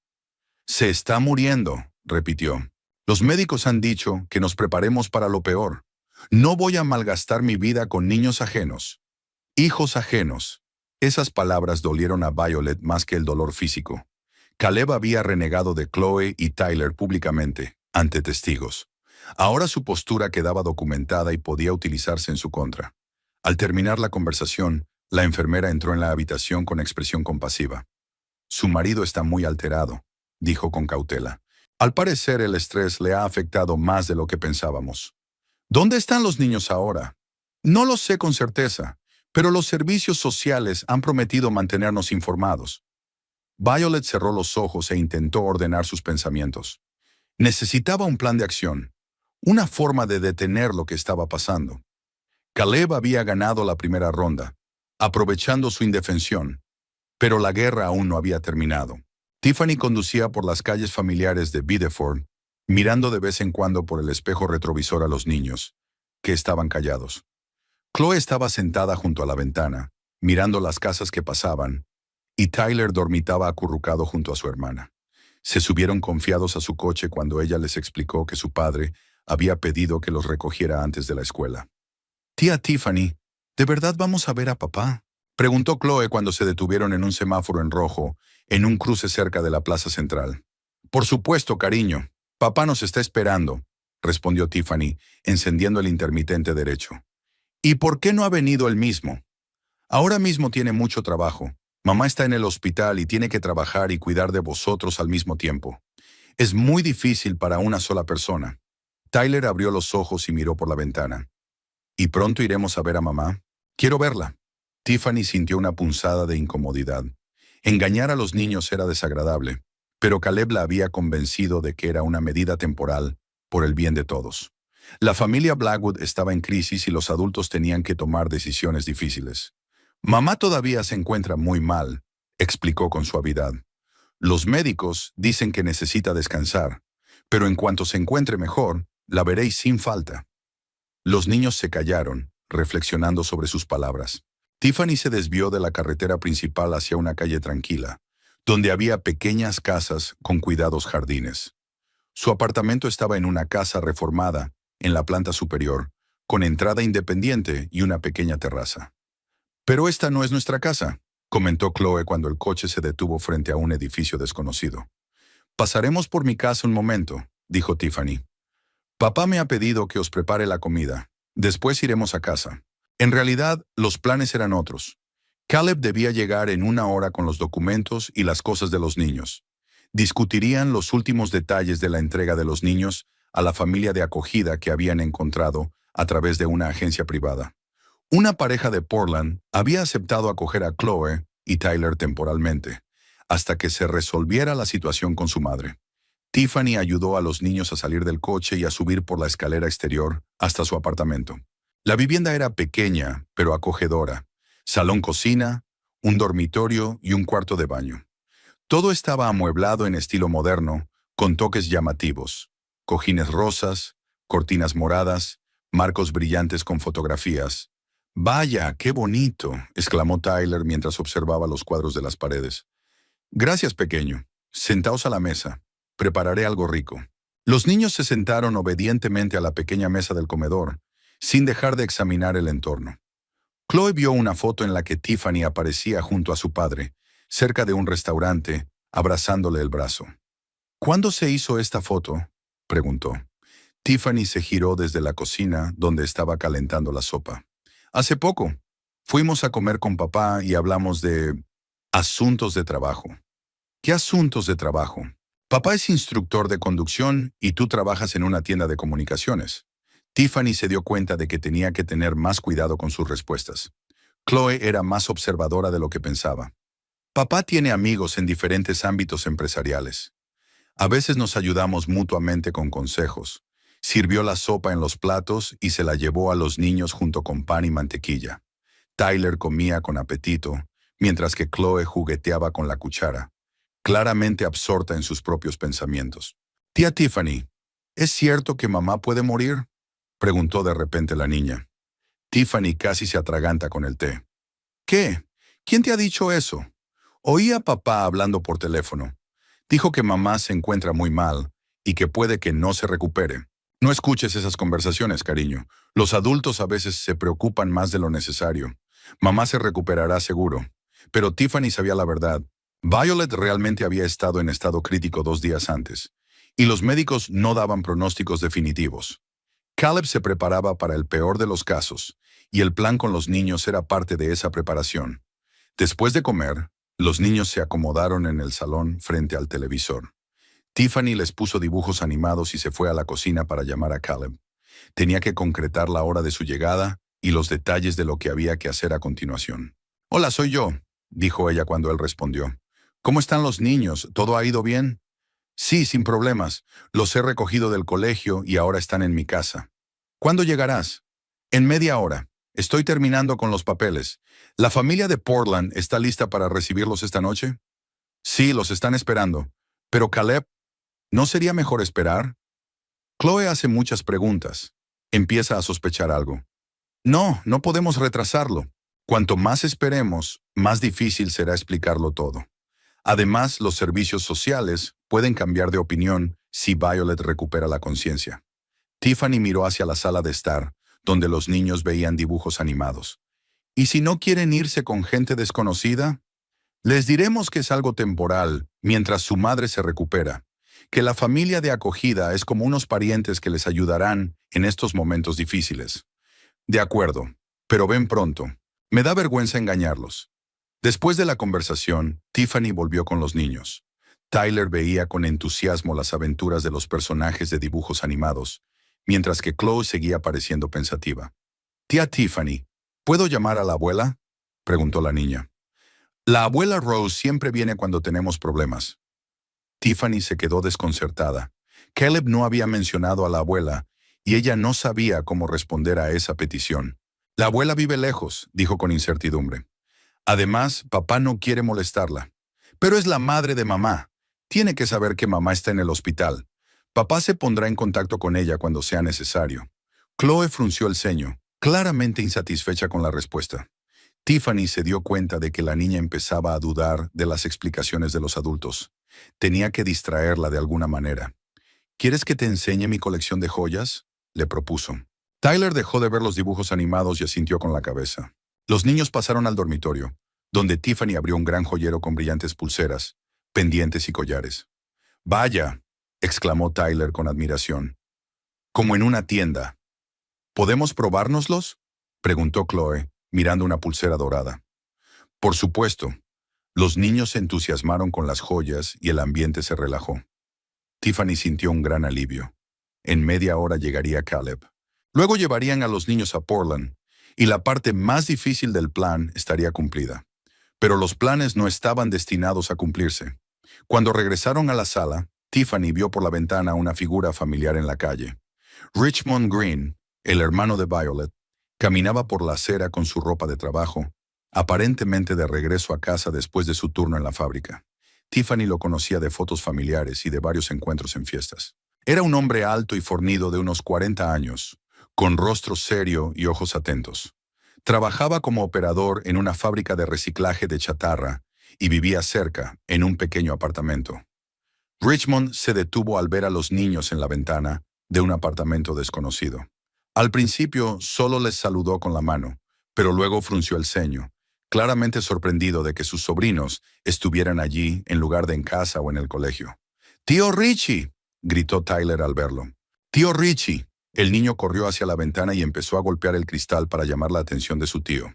«Se está muriendo», repitió. «Los médicos han dicho que nos preparemos para lo peor. No voy a malgastar mi vida con niños ajenos. Hijos ajenos». Esas palabras dolieron a Violet más que el dolor físico. Caleb había renegado de Chloe y Tyler públicamente, ante testigos. Ahora su postura quedaba documentada y podía utilizarse en su contra. Al terminar la conversación, la enfermera entró en la habitación con expresión compasiva. «Su marido está muy alterado», dijo con cautela. «Al parecer el estrés le ha afectado más de lo que pensábamos». «¿Dónde están los niños ahora?» «No lo sé con certeza, pero los servicios sociales han prometido mantenernos informados». Violet cerró los ojos e intentó ordenar sus pensamientos. Necesitaba un plan de acción, una forma de detener lo que estaba pasando. Caleb había ganado la primera ronda, aprovechando su indefensión. Pero la guerra aún no había terminado. Tiffany conducía por las calles familiares de Biddeford, mirando de vez en cuando por el espejo retrovisor a los niños, que estaban callados. Chloe estaba sentada junto a la ventana, mirando las casas que pasaban, y Tyler dormitaba acurrucado junto a su hermana. Se subieron confiados a su coche cuando ella les explicó que su padre había pedido que los recogiera antes de la escuela. «Tía Tiffany, ¿de verdad vamos a ver a papá?», preguntó Chloe cuando se detuvieron en un semáforo en rojo, en un cruce cerca de la plaza central. «Por supuesto, cariño. Papá nos está esperando», respondió Tiffany, encendiendo el intermitente derecho. «¿Y por qué no ha venido él mismo?». «Ahora mismo tiene mucho trabajo. Mamá está en el hospital y tiene que trabajar y cuidar de vosotros al mismo tiempo. Es muy difícil para una sola persona». Tyler abrió los ojos y miró por la ventana. «¿Y pronto iremos a ver a mamá? Quiero verla». Tiffany sintió una punzada de incomodidad. Engañar a los niños era desagradable, pero Caleb la había convencido de que era una medida temporal por el bien de todos. La familia Blackwood estaba en crisis y los adultos tenían que tomar decisiones difíciles. «Mamá todavía se encuentra muy mal», explicó con suavidad. «Los médicos dicen que necesita descansar, pero en cuanto se encuentre mejor, la veréis sin falta». Los niños se callaron, reflexionando sobre sus palabras. Tiffany se desvió de la carretera principal hacia una calle tranquila, donde había pequeñas casas con cuidados jardines. Su apartamento estaba en una casa reformada, en la planta superior, con entrada independiente y una pequeña terraza. «Pero esta no es nuestra casa», comentó Chloe cuando el coche se detuvo frente a un edificio desconocido. «Pasaremos por mi casa un momento», dijo Tiffany. «Papá me ha pedido que os prepare la comida. Después iremos a casa». En realidad, los planes eran otros. Caleb debía llegar en 1 hora con los documentos y las cosas de los niños. Discutirían los últimos detalles de la entrega de los niños a la familia de acogida que habían encontrado a través de una agencia privada. Una pareja de Portland había aceptado acoger a Chloe y Tyler temporalmente, hasta que se resolviera la situación con su madre. Tiffany ayudó a los niños a salir del coche y a subir por la escalera exterior hasta su apartamento. La vivienda era pequeña, pero acogedora. Salón-cocina, un dormitorio y un cuarto de baño. Todo estaba amueblado en estilo moderno, con toques llamativos. Cojines rosas, cortinas moradas, marcos brillantes con fotografías. «Vaya, qué bonito», exclamó Tyler mientras observaba los cuadros de las paredes. «Gracias, pequeño. Sentaos a la mesa. Prepararé algo rico». Los niños se sentaron obedientemente a la pequeña mesa del comedor, sin dejar de examinar el entorno. Chloe vio una foto en la que Tiffany aparecía junto a su padre, cerca de un restaurante, abrazándole el brazo. «¿Cuándo se hizo esta foto?», preguntó. Tiffany se giró desde la cocina, donde estaba calentando la sopa. «Hace poco. Fuimos a comer con papá y hablamos de asuntos de trabajo». «¿Qué asuntos de trabajo?». «Papá es instructor de conducción y tú trabajas en una tienda de comunicaciones». Tiffany se dio cuenta de que tenía que tener más cuidado con sus respuestas. Chloe era más observadora de lo que pensaba. «Papá tiene amigos en diferentes ámbitos empresariales. A veces nos ayudamos mutuamente con consejos». Sirvió la sopa en los platos y se la llevó a los niños junto con pan y mantequilla. Tyler comía con apetito, mientras que Chloe jugueteaba con la cuchara, claramente absorta en sus propios pensamientos. «Tía Tiffany, ¿es cierto que mamá puede morir?», preguntó de repente la niña. Tiffany casi se atraganta con el té. «¿Qué? ¿Quién te ha dicho eso?». «Oí a papá hablando por teléfono. Dijo que mamá se encuentra muy mal y que puede que no se recupere». «No escuches esas conversaciones, cariño. Los adultos a veces se preocupan más de lo necesario. Mamá se recuperará seguro». Pero Tiffany sabía la verdad. Violet realmente había estado en estado crítico 2 días antes, y los médicos no daban pronósticos definitivos. Caleb se preparaba para el peor de los casos, y el plan con los niños era parte de esa preparación. Después de comer, los niños se acomodaron en el salón frente al televisor. Tiffany les puso dibujos animados y se fue a la cocina para llamar a Caleb. Tenía que concretar la hora de su llegada y los detalles de lo que había que hacer a continuación. «Hola, soy yo», dijo ella cuando él respondió. «¿Cómo están los niños? ¿Todo ha ido bien?». «Sí, sin problemas. Los he recogido del colegio y ahora están en mi casa». «¿Cuándo llegarás?». «En media hora. estoy terminando con los papeles. ¿La familia de Portland está lista para recibirlos esta noche? Sí, los están esperando. Pero Caleb, ¿no sería mejor esperar? Chloe hace muchas preguntas. Empieza a sospechar algo. No, no podemos retrasarlo. Cuanto más esperemos, más difícil será explicarlo todo. Además, los servicios sociales pueden cambiar de opinión si Violet recupera la conciencia. Tiffany miró hacia la sala de estar, donde los niños veían dibujos animados. ¿Y si no quieren irse con gente desconocida? Les diremos que es algo temporal, mientras su madre se recupera, que la familia de acogida es como unos parientes que les ayudarán en estos momentos difíciles. De acuerdo, pero ven pronto. Me da vergüenza engañarlos. Después de la conversación, Tiffany volvió con los niños. Tyler veía con entusiasmo las aventuras de los personajes de dibujos animados, mientras que Chloe seguía pareciendo pensativa. Tía Tiffany, ¿puedo llamar a la abuela?, preguntó la niña. La abuela Rose siempre viene cuando tenemos problemas. Tiffany se quedó desconcertada. Caleb no había mencionado a la abuela, y ella no sabía cómo responder a esa petición. La abuela vive lejos, dijo con incertidumbre. Además, papá no quiere molestarla. Pero es la madre de mamá. Tiene que saber que mamá está en el hospital. Papá se pondrá en contacto con ella cuando sea necesario. Chloe frunció el ceño, claramente insatisfecha con la respuesta. Tiffany se dio cuenta de que la niña empezaba a dudar de las explicaciones de los adultos. Tenía que distraerla de alguna manera. ¿Quieres que te enseñe mi colección de joyas?, le propuso. Tyler dejó de ver los dibujos animados y asintió con la cabeza. Los niños pasaron al dormitorio, donde Tiffany abrió un gran joyero con brillantes pulseras, pendientes y collares. «Vaya», exclamó Tyler con admiración. «Como en una tienda». «¿Podemos probárnoslos?», preguntó Chloe, mirando una pulsera dorada. Por supuesto. Los niños se entusiasmaron con las joyas y el ambiente se relajó. Tiffany sintió un gran alivio. En media hora llegaría Caleb. Luego llevarían a los niños a Portland, y la parte más difícil del plan estaría cumplida. Pero los planes no estaban destinados a cumplirse. Cuando regresaron a la sala, Tiffany vio por la ventana una figura familiar en la calle. Richmond Green, el hermano de Violet, caminaba por la acera con su ropa de trabajo, aparentemente de regreso a casa después de su turno en la fábrica. Tiffany lo conocía de fotos familiares y de varios encuentros en fiestas. Era un hombre alto y fornido de unos 40 años, con rostro serio y ojos atentos. Trabajaba como operador en una fábrica de reciclaje de chatarra y vivía cerca, en un pequeño apartamento. Richmond se detuvo al ver a los niños en la ventana de un apartamento desconocido. Al principio solo les saludó con la mano, pero luego frunció el ceño, claramente sorprendido de que sus sobrinos estuvieran allí en lugar de en casa o en el colegio. «¡Tío Richie!», gritó Tyler al verlo. «¡Tío Richie!». El niño corrió hacia la ventana y empezó a golpear el cristal para llamar la atención de su tío.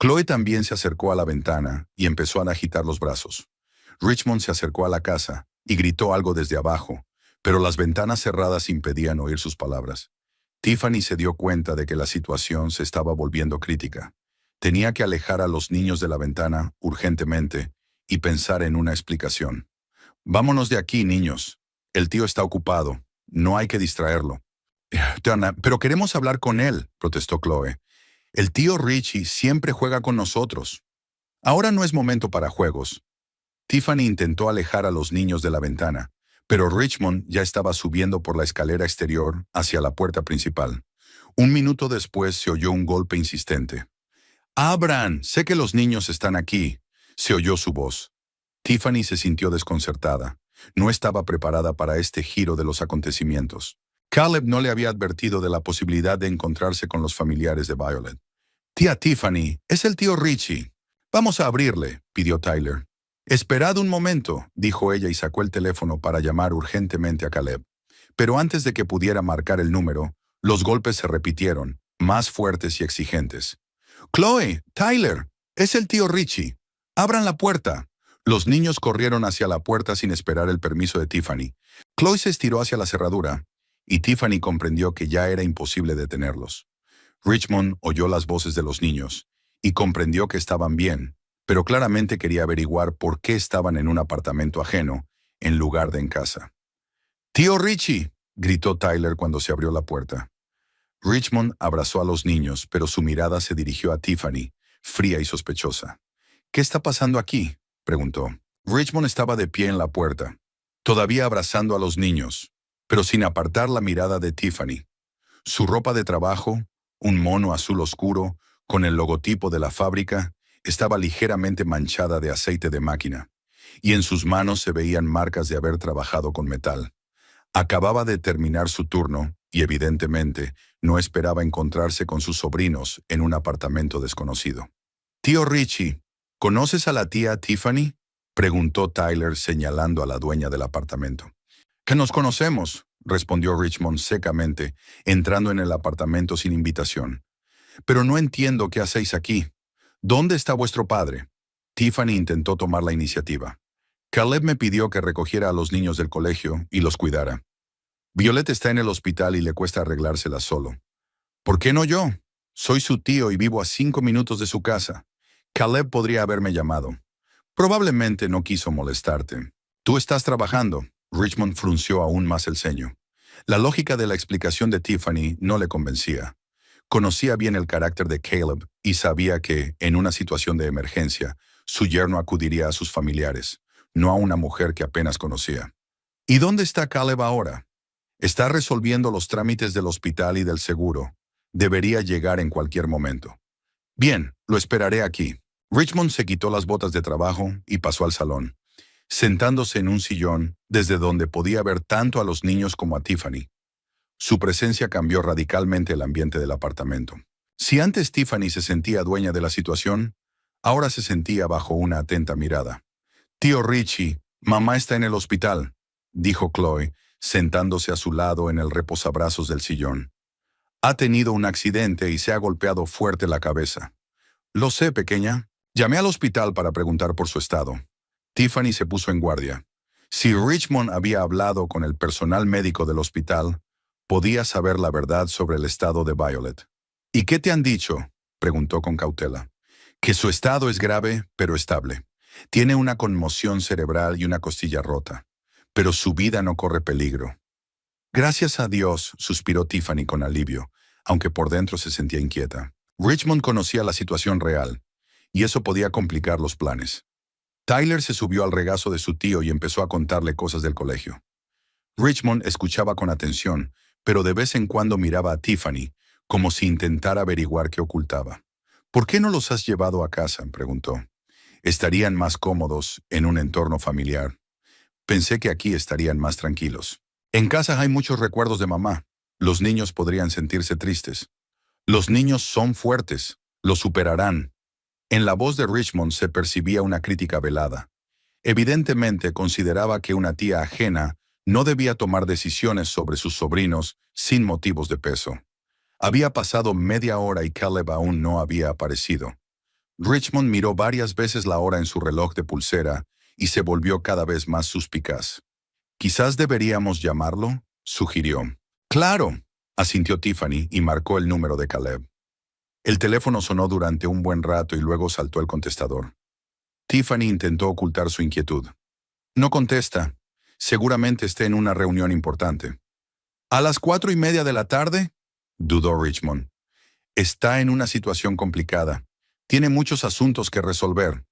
Chloe también se acercó a la ventana y empezó a agitar los brazos. Richmond se acercó a la casa y gritó algo desde abajo, pero las ventanas cerradas impedían oír sus palabras. Tiffany se dio cuenta de que la situación se estaba volviendo crítica. Tenía que alejar a los niños de la ventana urgentemente y pensar en una explicación. «Vámonos de aquí, niños. El tío está ocupado. No hay que distraerlo». «Pero queremos hablar con él», protestó Chloe. «El tío Richie siempre juega con nosotros». «Ahora no es momento para juegos». Tiffany intentó alejar a los niños de la ventana, pero Richmond ya estaba subiendo por la escalera exterior hacia la puerta principal. Un minuto después se oyó un golpe insistente. «¡Abran! Sé que los niños están aquí», se oyó su voz. Tiffany se sintió desconcertada. No estaba preparada para este giro de los acontecimientos. Caleb no le había advertido de la posibilidad de encontrarse con los familiares de Violet. «Tía Tiffany, es el tío Richie. Vamos a abrirle», pidió Tyler. «Esperad un momento», dijo ella y sacó el teléfono para llamar urgentemente a Caleb. Pero antes de que pudiera marcar el número, los golpes se repitieron, más fuertes y exigentes. «Chloe, Tyler, es el tío Richie. Abran la puerta». Los niños corrieron hacia la puerta sin esperar el permiso de Tiffany. Chloe se estiró hacia la cerradura, y Tiffany comprendió que ya era imposible detenerlos. Richmond oyó las voces de los niños, y comprendió que estaban bien, pero claramente quería averiguar por qué estaban en un apartamento ajeno, en lugar de en casa. «¡Tío Richie!», gritó Tyler cuando se abrió la puerta. Richmond abrazó a los niños, pero su mirada se dirigió a Tiffany, fría y sospechosa. ¿Qué está pasando aquí?, preguntó. Richmond estaba de pie en la puerta, todavía abrazando a los niños, pero sin apartar la mirada de Tiffany. Su ropa de trabajo, un mono azul oscuro, con el logotipo de la fábrica, estaba ligeramente manchada de aceite de máquina, y en sus manos se veían marcas de haber trabajado con metal. Acababa de terminar su turno y evidentemente no esperaba encontrarse con sus sobrinos en un apartamento desconocido. «Tío Richie, ¿conoces a la tía Tiffany?», preguntó Tyler señalando a la dueña del apartamento. «Que nos conocemos», respondió Richmond secamente, entrando en el apartamento sin invitación. «Pero no entiendo qué hacéis aquí. ¿Dónde está vuestro padre?». Tiffany intentó tomar la iniciativa. «Caleb me pidió que recogiera a los niños del colegio y los cuidara. Violet está en el hospital y le cuesta arreglársela solo. ¿Por qué no yo? Soy su tío y vivo a 5 minutos de su casa. Caleb podría haberme llamado. Probablemente no quiso molestarte. Tú estás trabajando». Richmond frunció aún más el ceño. La lógica de la explicación de Tiffany no le convencía. Conocía bien el carácter de Caleb y sabía que, en una situación de emergencia, su yerno acudiría a sus familiares, no a una mujer que apenas conocía. «¿Y dónde está Caleb ahora?». «Está resolviendo los trámites del hospital y del seguro. Debería llegar en cualquier momento». «Bien, lo esperaré aquí». Richmond se quitó las botas de trabajo y pasó al salón, sentándose en un sillón desde donde podía ver tanto a los niños como a Tiffany. Su presencia cambió radicalmente el ambiente del apartamento. Si antes Tiffany se sentía dueña de la situación, ahora se sentía bajo una atenta mirada. «Tío Richie, mamá está en el hospital», dijo Chloe, sentándose a su lado en el reposabrazos del sillón. «Ha tenido un accidente y se ha golpeado fuerte la cabeza». «Lo sé, pequeña. Llamé al hospital para preguntar por su estado». Tiffany se puso en guardia. Si Richmond había hablado con el personal médico del hospital, podía saber la verdad sobre el estado de Violet. «¿Y qué te han dicho?», preguntó con cautela. «Que su estado es grave, pero estable. Tiene una conmoción cerebral y una costilla rota, pero su vida no corre peligro». «Gracias a Dios», suspiró Tiffany con alivio, aunque por dentro se sentía inquieta. Richmond conocía la situación real, y eso podía complicar los planes. Tyler se subió al regazo de su tío y empezó a contarle cosas del colegio. Richmond escuchaba con atención, pero de vez en cuando miraba a Tiffany, como si intentara averiguar qué ocultaba. «¿Por qué no los has llevado a casa?», preguntó. «Estarían más cómodos en un entorno familiar. Pensé que aquí estarían más tranquilos. En casa hay muchos recuerdos de mamá. Los niños podrían sentirse tristes». «Los niños son fuertes. Lo superarán». En la voz de Richmond se percibía una crítica velada. Evidentemente consideraba que una tía ajena no debía tomar decisiones sobre sus sobrinos sin motivos de peso. Había pasado media hora y Caleb aún no había aparecido. Richmond miró varias veces la hora en su reloj de pulsera y se volvió cada vez más suspicaz. «Quizás deberíamos llamarlo», sugirió. «Claro», asintió Tiffany y marcó el número de Caleb. El teléfono sonó durante un buen rato y luego saltó el contestador. Tiffany intentó ocultar su inquietud. «No contesta. Seguramente esté en una reunión importante». «¿A las 4:30 de la tarde?», dudó Richmond. «Está en una situación complicada. Tiene muchos asuntos que resolver».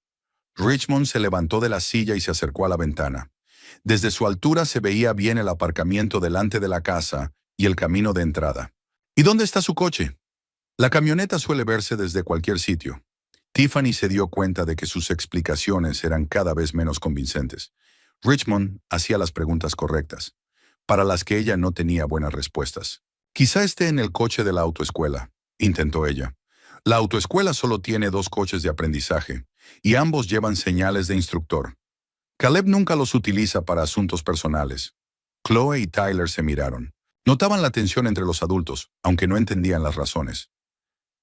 Richmond se levantó de la silla y se acercó a la ventana. Desde su altura se veía bien el aparcamiento delante de la casa y el camino de entrada. «¿Y dónde está su coche?». «La camioneta suele verse desde cualquier sitio». Tiffany se dio cuenta de que sus explicaciones eran cada vez menos convincentes. Richmond hacía las preguntas correctas, para las que ella no tenía buenas respuestas. «Quizá esté en el coche de la autoescuela», intentó ella. «La autoescuela solo tiene 2 coches de aprendizaje, y ambos llevan señales de instructor. Caleb nunca los utiliza para asuntos personales». Chloe y Tyler se miraron. Notaban la tensión entre los adultos, aunque no entendían las razones.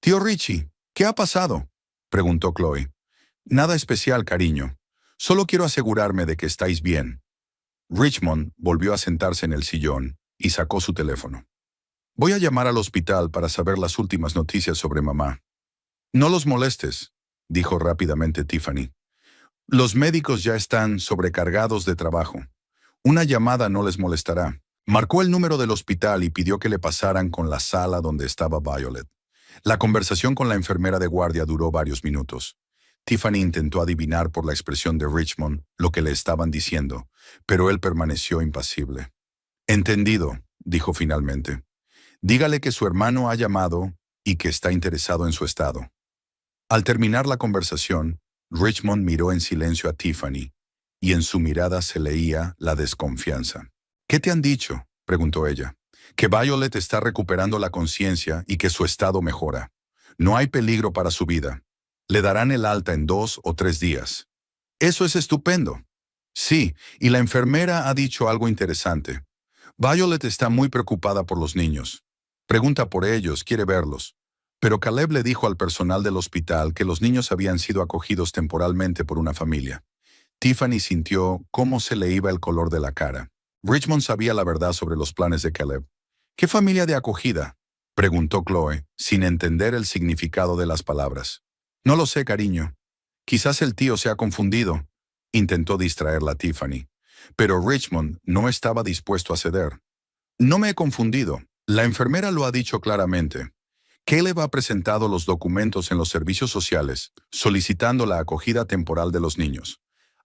«Tío Richie, ¿qué ha pasado?», preguntó Chloe. «Nada especial, cariño. Solo quiero asegurarme de que estáis bien». Richmond volvió a sentarse en el sillón y sacó su teléfono. «Voy a llamar al hospital para saber las últimas noticias sobre mamá». «No los molestes», dijo rápidamente Tiffany. «Los médicos ya están sobrecargados de trabajo. Una llamada no les molestará». Marcó el número del hospital y pidió que le pasaran con la sala donde estaba Violet. La conversación con la enfermera de guardia duró varios minutos. Tiffany intentó adivinar por la expresión de Richmond lo que le estaban diciendo, pero él permaneció impasible. «Entendido», dijo finalmente. «Dígale que su hermano ha llamado y que está interesado en su estado». Al terminar la conversación, Richmond miró en silencio a Tiffany, y en su mirada se leía la desconfianza. «¿Qué te han dicho?», preguntó ella. «Que Violet está recuperando la conciencia y que su estado mejora. No hay peligro para su vida. Le darán el alta en 2 o 3 días». «Eso es estupendo». «Sí, y la enfermera ha dicho algo interesante. Violet está muy preocupada por los niños. Pregunta por ellos, quiere verlos. Pero Caleb le dijo al personal del hospital que los niños habían sido acogidos temporalmente por una familia». Tiffany sintió cómo se le iba el color de la cara. Richmond sabía la verdad sobre los planes de Caleb. «¿Qué familia de acogida?», preguntó Chloe, sin entender el significado de las palabras. «No lo sé, cariño. Quizás el tío se ha confundido», intentó distraerla Tiffany. Pero Richmond no estaba dispuesto a ceder. «No me he confundido. La enfermera lo ha dicho claramente. Caleb ha presentado los documentos en los servicios sociales, solicitando la acogida temporal de los niños.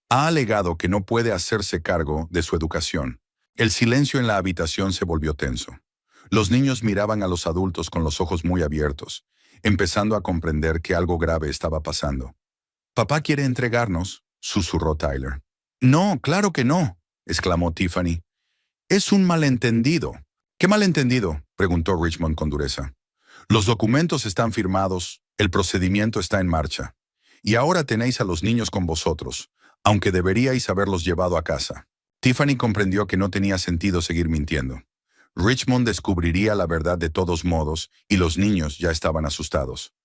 Ha alegado que no puede hacerse cargo de su educación». El silencio en la habitación se volvió tenso. Los niños miraban a los adultos con los ojos muy abiertos, empezando a comprender que algo grave estaba pasando. «Papá quiere entregarnos», susurró Tyler. «No, claro que no», exclamó Tiffany. «Es un malentendido». «¿Qué malentendido?», preguntó Richmond con dureza. «Los documentos están firmados, el procedimiento está en marcha. Y ahora tenéis a los niños con vosotros, aunque deberíais haberlos llevado a casa». Tiffany comprendió que no tenía sentido seguir mintiendo. Richmond descubriría la verdad de todos modos y los niños ya estaban asustados.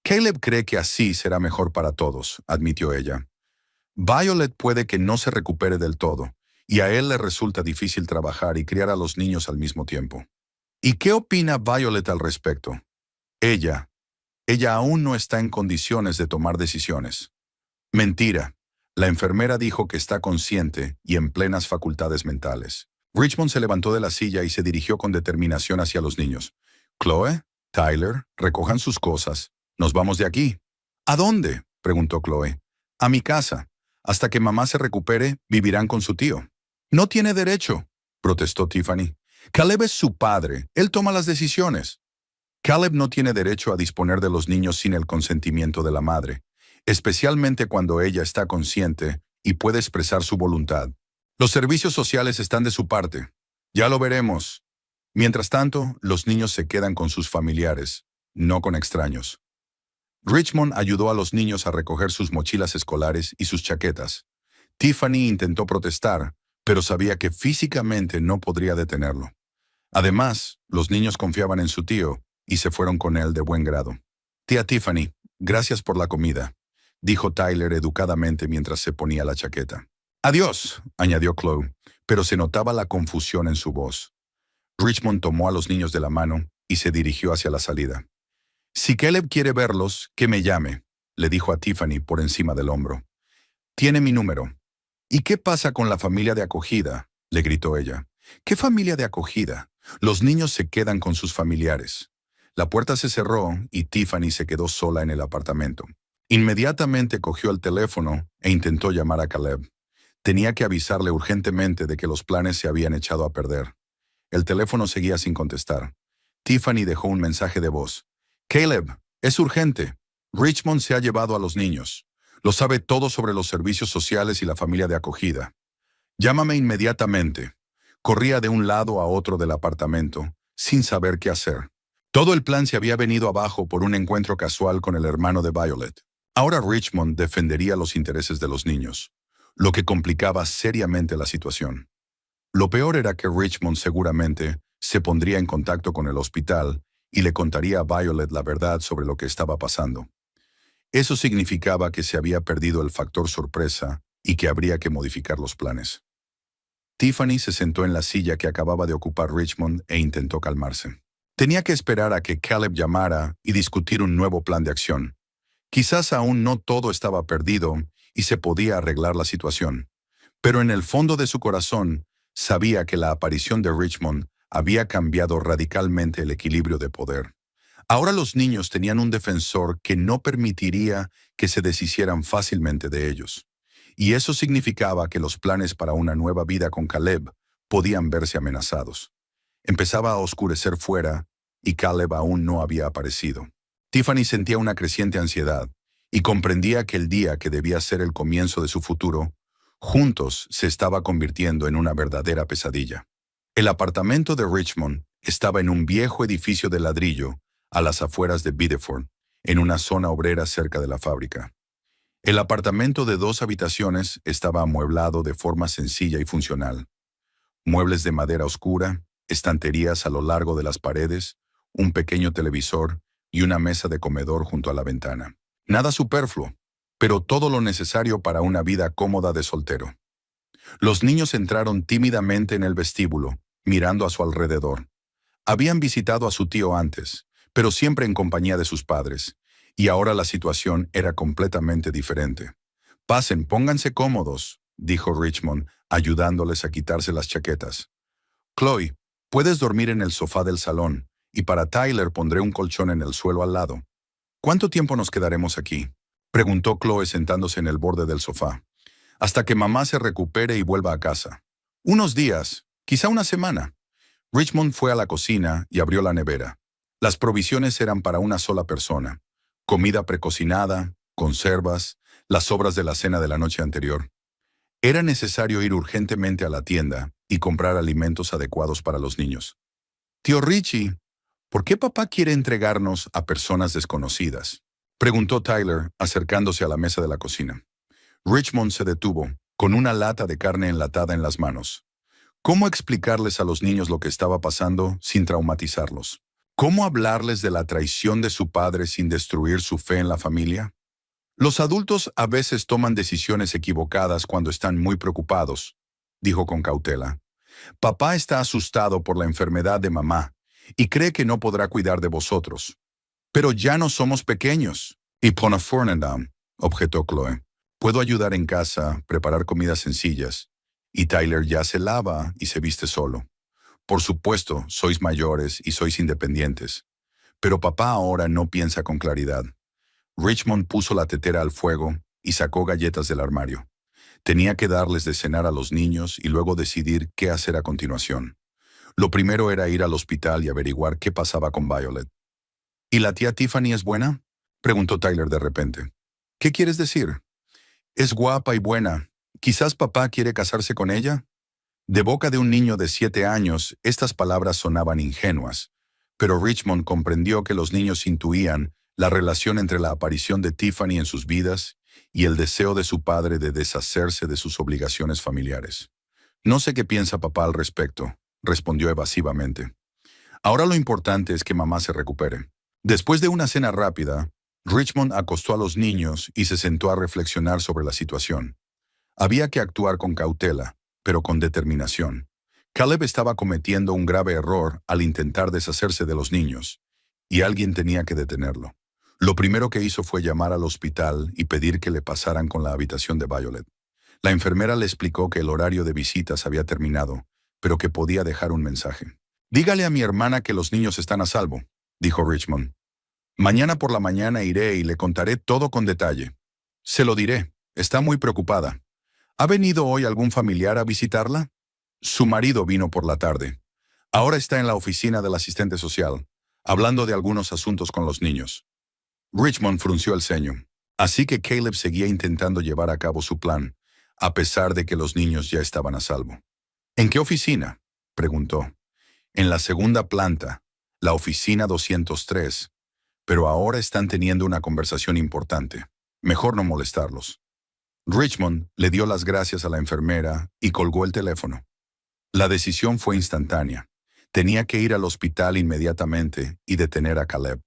«Caleb cree que así será mejor para todos», admitió ella. «Violet puede que no se recupere del todo, y a él le resulta difícil trabajar y criar a los niños al mismo tiempo». «¿Y qué opina Violet al respecto?» Ella aún no está en condiciones de tomar decisiones». «Mentira. La enfermera dijo que está consciente y en plenas facultades mentales». Richmond se levantó de la silla y se dirigió con determinación hacia los niños. «Chloe, Tyler, recojan sus cosas. Nos vamos de aquí». «¿A dónde?», preguntó Chloe. «A mi casa. Hasta que mamá se recupere, vivirán con su tío». «No tiene derecho», protestó Tiffany. «Caleb es su padre. Él toma las decisiones». «Caleb no tiene derecho a disponer de los niños sin el consentimiento de la madre, especialmente cuando ella está consciente y puede expresar su voluntad. Los servicios sociales están de su parte. Ya lo veremos. Mientras tanto, los niños se quedan con sus familiares, no con extraños». Richmond ayudó a los niños a recoger sus mochilas escolares y sus chaquetas. Tiffany intentó protestar, pero sabía que físicamente no podría detenerlo. Además, los niños confiaban en su tío y se fueron con él de buen grado. «Tía Tiffany, gracias por la comida», dijo Tyler educadamente mientras se ponía la chaqueta. «Adiós», añadió Chloe, pero se notaba la confusión en su voz. Richmond tomó a los niños de la mano y se dirigió hacia la salida. «Si Caleb quiere verlos, que me llame», le dijo a Tiffany por encima del hombro. «Tiene mi número». «¿Y qué pasa con la familia de acogida?», le gritó ella. «¿Qué familia de acogida? Los niños se quedan con sus familiares». La puerta se cerró y Tiffany se quedó sola en el apartamento. Inmediatamente cogió el teléfono e intentó llamar a Caleb. Tenía que avisarle urgentemente de que los planes se habían echado a perder. El teléfono seguía sin contestar. Tiffany dejó un mensaje de voz. «Caleb, es urgente. Richmond se ha llevado a los niños. Lo sabe todo sobre los servicios sociales y la familia de acogida. Llámame inmediatamente». Corría de un lado a otro del apartamento, sin saber qué hacer. Todo el plan se había venido abajo por un encuentro casual con el hermano de Violet. Ahora Richmond defendería los intereses de los niños, lo que complicaba seriamente la situación. Lo peor era que Richmond seguramente se pondría en contacto con el hospital y le contaría a Violet la verdad sobre lo que estaba pasando. Eso significaba que se había perdido el factor sorpresa y que habría que modificar los planes. Tiffany se sentó en la silla que acababa de ocupar Richmond e intentó calmarse. Tenía que esperar a que Caleb llamara y discutir un nuevo plan de acción. Quizás aún no todo estaba perdido y se podía arreglar la situación, pero en el fondo de su corazón sabía que la aparición de Richmond había cambiado radicalmente el equilibrio de poder. Ahora los niños tenían un defensor que no permitiría que se deshicieran fácilmente de ellos. Y eso significaba que los planes para una nueva vida con Caleb podían verse amenazados. Empezaba a oscurecer fuera y Caleb aún no había aparecido. Tiffany sentía una creciente ansiedad y comprendía que el día que debía ser el comienzo de su futuro, juntos se estaba convirtiendo en una verdadera pesadilla. El apartamento de Richmond estaba en un viejo edificio de ladrillo a las afueras de Biddeford, en una zona obrera cerca de la fábrica. El apartamento de 2 habitaciones estaba amueblado de forma sencilla y funcional. Muebles de madera oscura, estanterías a lo largo de las paredes, un pequeño televisor y una mesa de comedor junto a la ventana. Nada superfluo, pero todo lo necesario para una vida cómoda de soltero. Los niños entraron tímidamente en el vestíbulo, mirando a su alrededor. Habían visitado a su tío antes, pero siempre en compañía de sus padres, y ahora la situación era completamente diferente. «Pasen, pónganse cómodos», dijo Richmond, ayudándoles a quitarse las chaquetas. «Chloe, puedes dormir en el sofá del salón, y para Tyler pondré un colchón en el suelo al lado». «¿Cuánto tiempo nos quedaremos aquí?», preguntó Chloe sentándose en el borde del sofá. «Hasta que mamá se recupere y vuelva a casa». «Unos días, quizá una semana». Richmond fue a la cocina y abrió la nevera. Las provisiones eran para una sola persona. Comida precocinada, conservas, las sobras de la cena de la noche anterior. Era necesario ir urgentemente a la tienda y comprar alimentos adecuados para los niños. «Tío Richie, ¿por qué papá quiere entregarnos a personas desconocidas?», preguntó Tyler, acercándose a la mesa de la cocina. Richmond se detuvo, con una lata de carne enlatada en las manos. ¿Cómo explicarles a los niños lo que estaba pasando sin traumatizarlos? ¿Cómo hablarles de la traición de su padre sin destruir su fe en la familia? «Los adultos a veces toman decisiones equivocadas cuando están muy preocupados», dijo con cautela. «Papá está asustado por la enfermedad de mamá y cree que no podrá cuidar de vosotros. Pero ya no somos pequeños». «Y Fernandam», objetó Chloe. «Puedo ayudar en casa, preparar comidas sencillas. Y Tyler ya se lava y se viste solo. Por supuesto, sois mayores y sois independientes. Pero papá ahora no piensa con claridad». Richmond puso la tetera al fuego y sacó galletas del armario. Tenía que darles de cenar a los niños y luego decidir qué hacer a continuación. Lo primero era ir al hospital y averiguar qué pasaba con Violet. «¿Y la tía Tiffany es buena?», preguntó Tyler de repente. «¿Qué quieres decir?». «Es guapa y buena. ¿Quizás papá quiere casarse con ella?». De boca de un niño de 7 años, estas palabras sonaban ingenuas, pero Richmond comprendió que los niños intuían la relación entre la aparición de Tiffany en sus vidas y el deseo de su padre de deshacerse de sus obligaciones familiares. «No sé qué piensa papá al respecto», respondió evasivamente. «Ahora lo importante es que mamá se recupere». Después de una cena rápida, Richmond acostó a los niños y se sentó a reflexionar sobre la situación. Había que actuar con cautela, pero con determinación. Caleb estaba cometiendo un grave error al intentar deshacerse de los niños, y alguien tenía que detenerlo. Lo primero que hizo fue llamar al hospital y pedir que le pasaran con la habitación de Violet. La enfermera le explicó que el horario de visitas había terminado, pero que podía dejar un mensaje. «Dígale a mi hermana que los niños están a salvo», dijo Richmond. «Mañana por la mañana iré y le contaré todo con detalle». «Se lo diré. Está muy preocupada». «¿Ha venido hoy algún familiar a visitarla?». «Su marido vino por la tarde. Ahora está en la oficina del asistente social, hablando de algunos asuntos con los niños». Richmond frunció el ceño. Así que Caleb seguía intentando llevar a cabo su plan, a pesar de que los niños ya estaban a salvo. «¿En qué oficina?», preguntó. «En la segunda planta, la oficina 203. Pero ahora están teniendo una conversación importante. Mejor no molestarlos». Richmond le dio las gracias a la enfermera y colgó el teléfono. La decisión fue instantánea. Tenía que ir al hospital inmediatamente y detener a Caleb.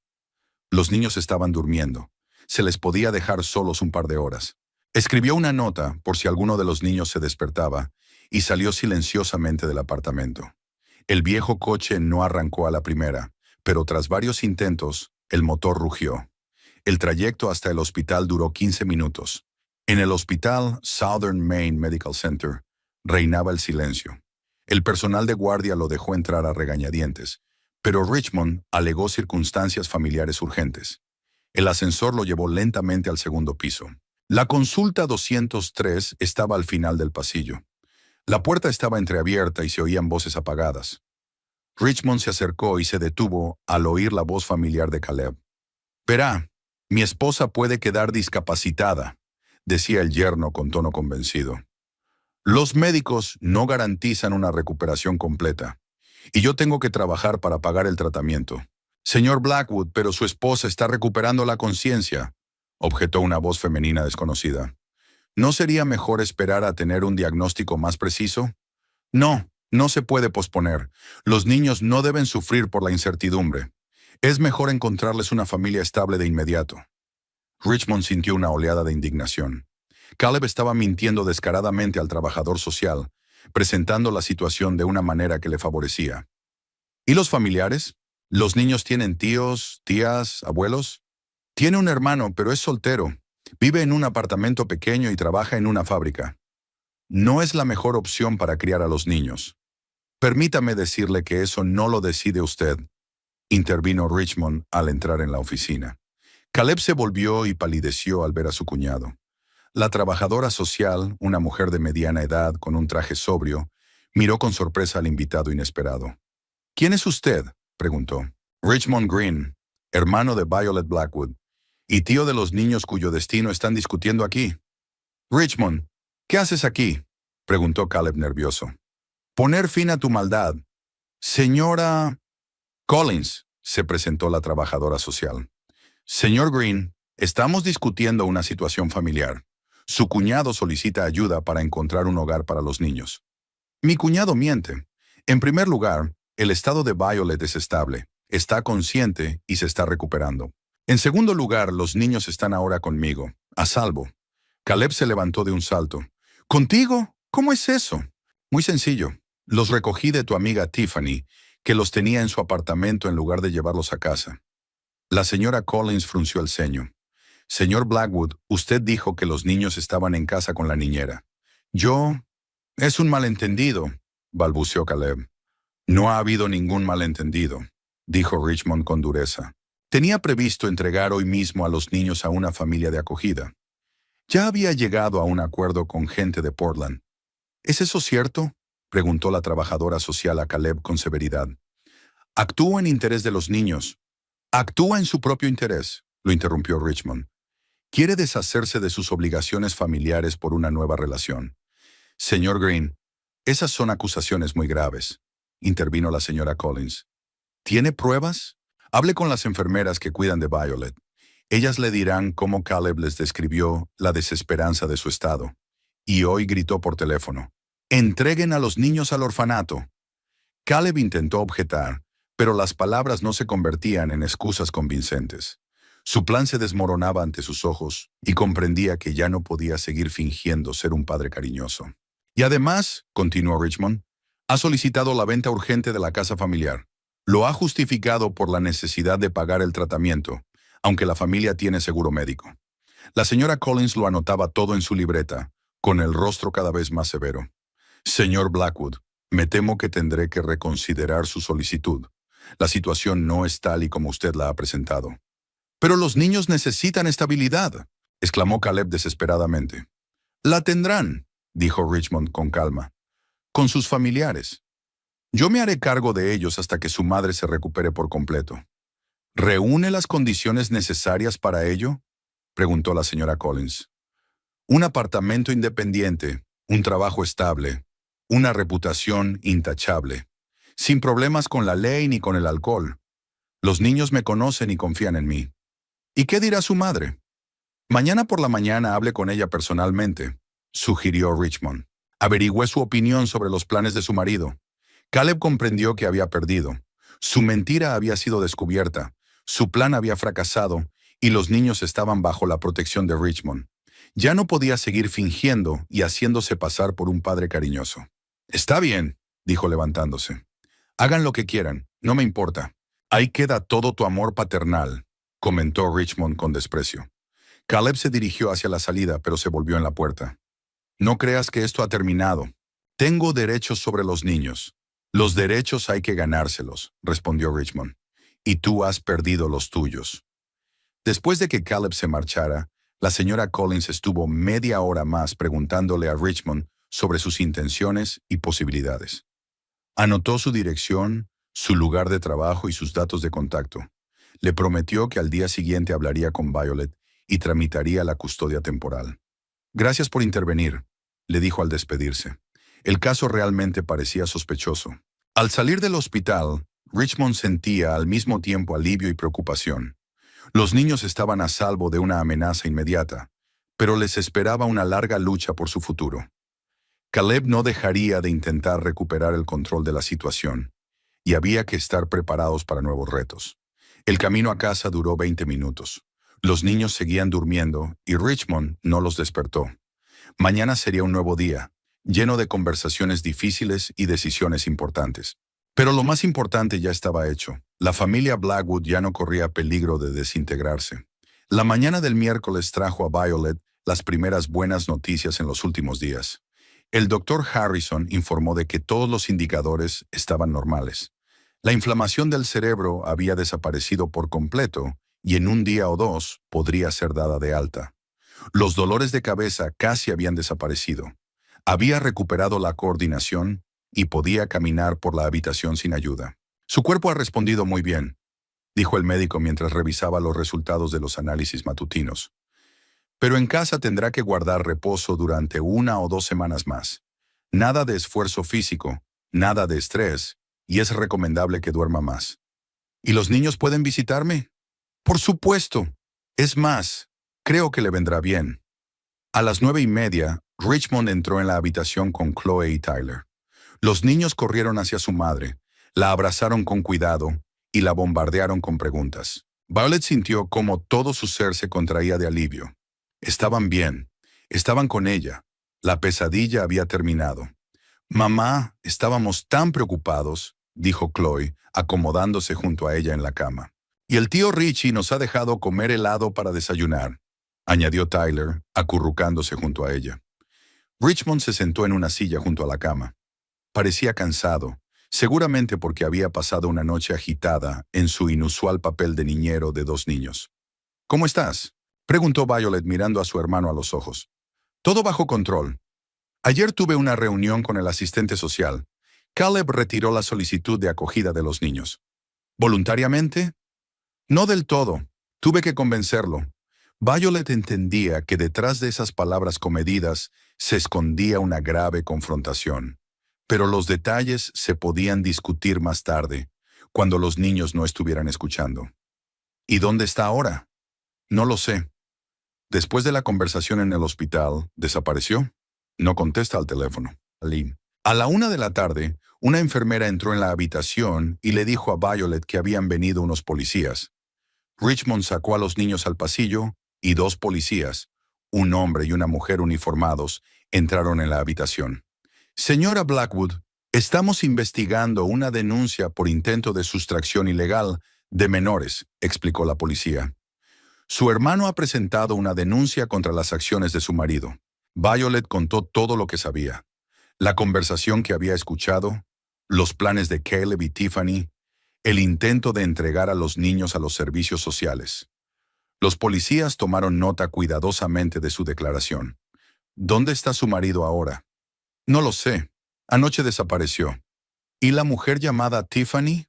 Los niños estaban durmiendo. Se les podía dejar solos un par de horas. Escribió una nota por si alguno de los niños se despertaba y salió silenciosamente del apartamento. El viejo coche no arrancó a la primera, pero tras varios intentos, el motor rugió. El trayecto hasta el hospital duró 15 minutos. En el hospital Southern Maine Medical Center reinaba el silencio. El personal de guardia lo dejó entrar a regañadientes, pero Richmond alegó circunstancias familiares urgentes. El ascensor lo llevó lentamente al segundo piso. La consulta 203 estaba al final del pasillo. La puerta estaba entreabierta y se oían voces apagadas. Richmond se acercó y se detuvo al oír la voz familiar de Caleb. «Verá, mi esposa puede quedar discapacitada», decía el yerno con tono convencido. «Los médicos no garantizan una recuperación completa, y yo tengo que trabajar para pagar el tratamiento». «Señor Blackwood, pero su esposa está recuperando la conciencia», objetó una voz femenina desconocida. «¿No sería mejor esperar a tener un diagnóstico más preciso?» «No, no se puede posponer. Los niños no deben sufrir por la incertidumbre. Es mejor encontrarles una familia estable de inmediato». Richmond sintió una oleada de indignación. Caleb estaba mintiendo descaradamente al trabajador social, presentando la situación de una manera que le favorecía. ¿Y los familiares? ¿Los niños tienen tíos, tías, abuelos? Tiene un hermano, pero es soltero. Vive en un apartamento pequeño y trabaja en una fábrica. No es la mejor opción para criar a los niños. Permítame decirle que eso no lo decide usted, intervino Richmond al entrar en la oficina. Caleb se volvió y palideció al ver a su cuñado. La trabajadora social, una mujer de mediana edad con un traje sobrio, miró con sorpresa al invitado inesperado. «¿Quién es usted?», preguntó. «Richmond Green, hermano de Violet Blackwood, y tío de los niños cuyo destino están discutiendo aquí». «Richmond, ¿qué haces aquí?», preguntó Caleb nervioso. «Poner fin a tu maldad». «Señora Collins», se presentó la trabajadora social. «Señor Green, estamos discutiendo una situación familiar. Su cuñado solicita ayuda para encontrar un hogar para los niños». «Mi cuñado miente. En primer lugar, el estado de Violet es estable, está consciente y se está recuperando. En segundo lugar, los niños están ahora conmigo, a salvo». Caleb se levantó de un salto. «¿Contigo? ¿Cómo es eso?» «Muy sencillo. Los recogí de tu amiga Tiffany, que los tenía en su apartamento en lugar de llevarlos a casa». La señora Collins frunció el ceño. «Señor Blackwood, usted dijo que los niños estaban en casa con la niñera». «Es un malentendido», balbuceó Caleb. «No ha habido ningún malentendido», dijo Richmond con dureza. «Tenía previsto entregar hoy mismo a los niños a una familia de acogida. Ya había llegado a un acuerdo con gente de Portland». «¿Es eso cierto?», preguntó la trabajadora social a Caleb con severidad. «Actúa en interés de los niños». «Actúa en su propio interés», lo interrumpió Richmond. «Quiere deshacerse de sus obligaciones familiares por una nueva relación». «Señor Green, esas son acusaciones muy graves», intervino la señora Collins. «¿Tiene pruebas? Hable con las enfermeras que cuidan de Violet. Ellas le dirán cómo Caleb les describió la desesperanza de su estado. Y hoy gritó por teléfono: «¡Entreguen a los niños al orfanato!». Caleb intentó objetar, pero las palabras no se convertían en excusas convincentes. Su plan se desmoronaba ante sus ojos y comprendía que ya no podía seguir fingiendo ser un padre cariñoso. «Y además», continuó Richmond, «ha solicitado la venta urgente de la casa familiar. Lo ha justificado por la necesidad de pagar el tratamiento, aunque la familia tiene seguro médico». La señora Collins lo anotaba todo en su libreta, con el rostro cada vez más severo. «Señor Blackwood, me temo que tendré que reconsiderar su solicitud. La situación no es tal y como usted la ha presentado». «Pero los niños necesitan estabilidad», exclamó Caleb desesperadamente. «La tendrán», dijo Richmond con calma, «con sus familiares. Yo me haré cargo de ellos hasta que su madre se recupere por completo». «¿Reúne las condiciones necesarias para ello?», preguntó la señora Collins. «Un apartamento independiente, un trabajo estable, una reputación intachable, sin problemas con la ley ni con el alcohol. Los niños me conocen y confían en mí». «¿Y qué dirá su madre?». «Mañana por la mañana hable con ella personalmente», sugirió Richmond. Averigüé su opinión sobre los planes de su marido. Caleb comprendió que había perdido. Su mentira había sido descubierta, su plan había fracasado y los niños estaban bajo la protección de Richmond. Ya no podía seguir fingiendo y haciéndose pasar por un padre cariñoso. «Está bien», dijo levantándose. «Hagan lo que quieran, no me importa. Ahí queda todo tu amor paternal», comentó Richmond con desprecio. Caleb se dirigió hacia la salida, pero se volvió en la puerta. «No creas que esto ha terminado. Tengo derechos sobre los niños. Los derechos hay que ganárselos, respondió Richmond. Y tú has perdido los tuyos. Después de que Caleb se marchara, la señora Collins estuvo media hora más preguntándole a Richmond sobre sus intenciones y posibilidades. Anotó su dirección, su lugar de trabajo y sus datos de contacto. Le prometió que al día siguiente hablaría con Violet y tramitaría la custodia temporal. Gracias por intervenir, le dijo al despedirse. El caso realmente parecía sospechoso. Al salir del hospital, Richmond sentía al mismo tiempo alivio y preocupación. Los niños estaban a salvo de una amenaza inmediata, pero les esperaba una larga lucha por su futuro. Caleb no dejaría de intentar recuperar el control de la situación, y había que estar preparados para nuevos retos. El camino a casa duró 20 minutos. Los niños seguían durmiendo y Richmond no los despertó. Mañana sería un nuevo día, lleno de conversaciones difíciles y decisiones importantes. Pero lo más importante ya estaba hecho. La familia Blackwood ya no corría peligro de desintegrarse. La mañana del miércoles trajo a Violet las primeras buenas noticias en los últimos días. El doctor Harrison informó de que todos los indicadores estaban normales. La inflamación del cerebro había desaparecido por completo y en un día o dos podría ser dada de alta. Los dolores de cabeza casi habían desaparecido. Había recuperado la coordinación y podía caminar por la habitación sin ayuda. Su cuerpo ha respondido muy bien, dijo el médico mientras revisaba los resultados de los análisis matutinos. Pero en casa tendrá que guardar reposo durante 1 o 2 semanas más. Nada de esfuerzo físico, nada de estrés, y es recomendable que duerma más. ¿Y los niños pueden visitarme? Por supuesto. Es más, creo que le vendrá bien. A las 9:30, Richmond entró en la habitación con Chloe y Tyler. Los niños corrieron hacia su madre, la abrazaron con cuidado y la bombardearon con preguntas. Violet sintió cómo todo su ser se contraía de alivio. Estaban bien, estaban con ella. La pesadilla había terminado. Mamá, estábamos tan preocupados, dijo Chloe, acomodándose junto a ella en la cama. Y el tío Richie nos ha dejado comer helado para desayunar, añadió Tyler, acurrucándose junto a ella. Richmond se sentó en una silla junto a la cama. Parecía cansado, seguramente porque había pasado una noche agitada en su inusual papel de niñero de 2 niños. ¿Cómo estás?, preguntó Violet mirando a su hermano a los ojos. Todo bajo control. Ayer tuve una reunión con el asistente social. Caleb retiró la solicitud de acogida de los niños. ¿Voluntariamente? No del todo. Tuve que convencerlo. Violet entendía que detrás de esas palabras comedidas se escondía una grave confrontación. Pero los detalles se podían discutir más tarde, cuando los niños no estuvieran escuchando. ¿Y dónde está ahora? No lo sé. Después de la conversación en el hospital, desapareció. No contesta al teléfono. A la 1 de la tarde, una enfermera entró en la habitación y le dijo a Violet que habían venido unos policías. Richmond sacó a los niños al pasillo y 2 policías, un hombre y una mujer uniformados, entraron en la habitación. Señora Blackwood, estamos investigando una denuncia por intento de sustracción ilegal de menores, explicó la policía. Su hermano ha presentado una denuncia contra las acciones de su marido. Violet contó todo lo que sabía. La conversación que había escuchado, los planes de Caleb y Tiffany, el intento de entregar a los niños a los servicios sociales. Los policías tomaron nota cuidadosamente de su declaración. ¿Dónde está su marido ahora? No lo sé. Anoche desapareció. ¿Y la mujer llamada Tiffany?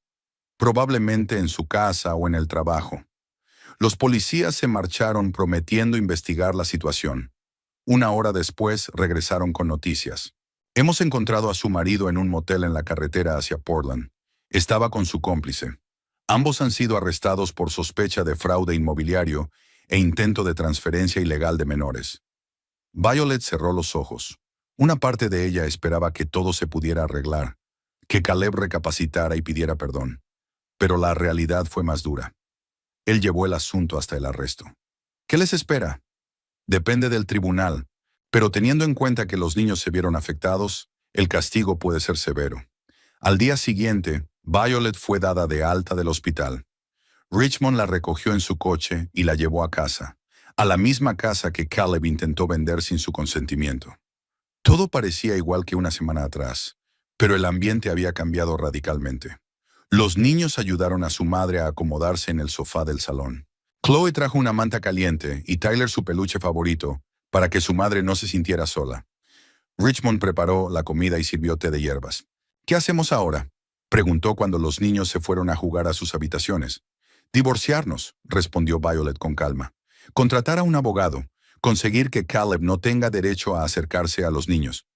Probablemente en su casa o en el trabajo. Los policías se marcharon prometiendo investigar la situación. 1 hora después regresaron con noticias. Hemos encontrado a su marido en un motel en la carretera hacia Portland. Estaba con su cómplice. Ambos han sido arrestados por sospecha de fraude inmobiliario e intento de transferencia ilegal de menores. Violet cerró los ojos. Una parte de ella esperaba que todo se pudiera arreglar, que Caleb recapacitara y pidiera perdón. Pero la realidad fue más dura. Él llevó el asunto hasta el arresto. ¿Qué les espera? Depende del tribunal, pero teniendo en cuenta que los niños se vieron afectados, el castigo puede ser severo. Al día siguiente, Violet fue dada de alta del hospital. Richmond la recogió en su coche y la llevó a casa, a la misma casa que Caleb intentó vender sin su consentimiento. Todo parecía igual que una semana atrás, pero el ambiente había cambiado radicalmente. Los niños ayudaron a su madre a acomodarse en el sofá del salón. Chloe trajo una manta caliente y Tyler su peluche favorito para que su madre no se sintiera sola. Richmond preparó la comida y sirvió té de hierbas. ¿Qué hacemos ahora?, preguntó cuando los niños se fueron a jugar a sus habitaciones. Divorciarnos, respondió Violet con calma. Contratar a un abogado. Conseguir que Caleb no tenga derecho a acercarse a los niños.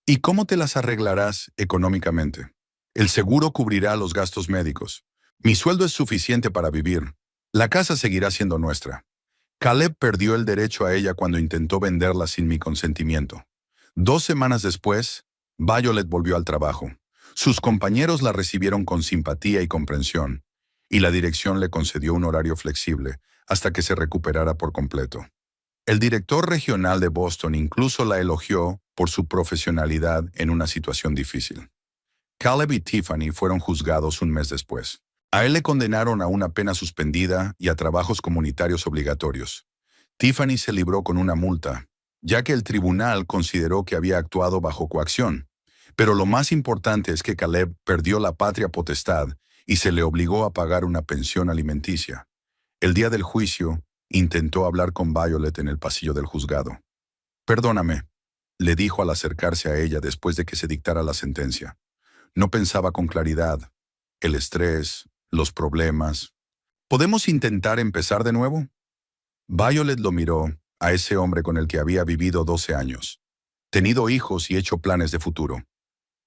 ¿Y cómo te las arreglarás económicamente? El seguro cubrirá los gastos médicos. Mi sueldo es suficiente para vivir. La casa seguirá siendo nuestra. Caleb perdió el derecho a ella cuando intentó venderla sin mi consentimiento. 2 semanas después, Violet volvió al trabajo. Sus compañeros la recibieron con simpatía y comprensión, y la dirección le concedió un horario flexible hasta que se recuperara por completo. El director regional de Boston incluso la elogió por su profesionalidad en una situación difícil. Caleb y Tiffany fueron juzgados un mes después. A él le condenaron a una pena suspendida y a trabajos comunitarios obligatorios. Tiffany se libró con una multa, ya que el tribunal consideró que había actuado bajo coacción. Pero lo más importante es que Caleb perdió la patria potestad y se le obligó a pagar una pensión alimenticia. El día del juicio, intentó hablar con Violet en el pasillo del juzgado. «Perdóname», le dijo al acercarse a ella después de que se dictara la sentencia. No pensaba con claridad. El estrés, los problemas. ¿Podemos intentar empezar de nuevo? Violet lo miró, a ese hombre con el que había vivido 12 años, tenido hijos y hecho planes de futuro.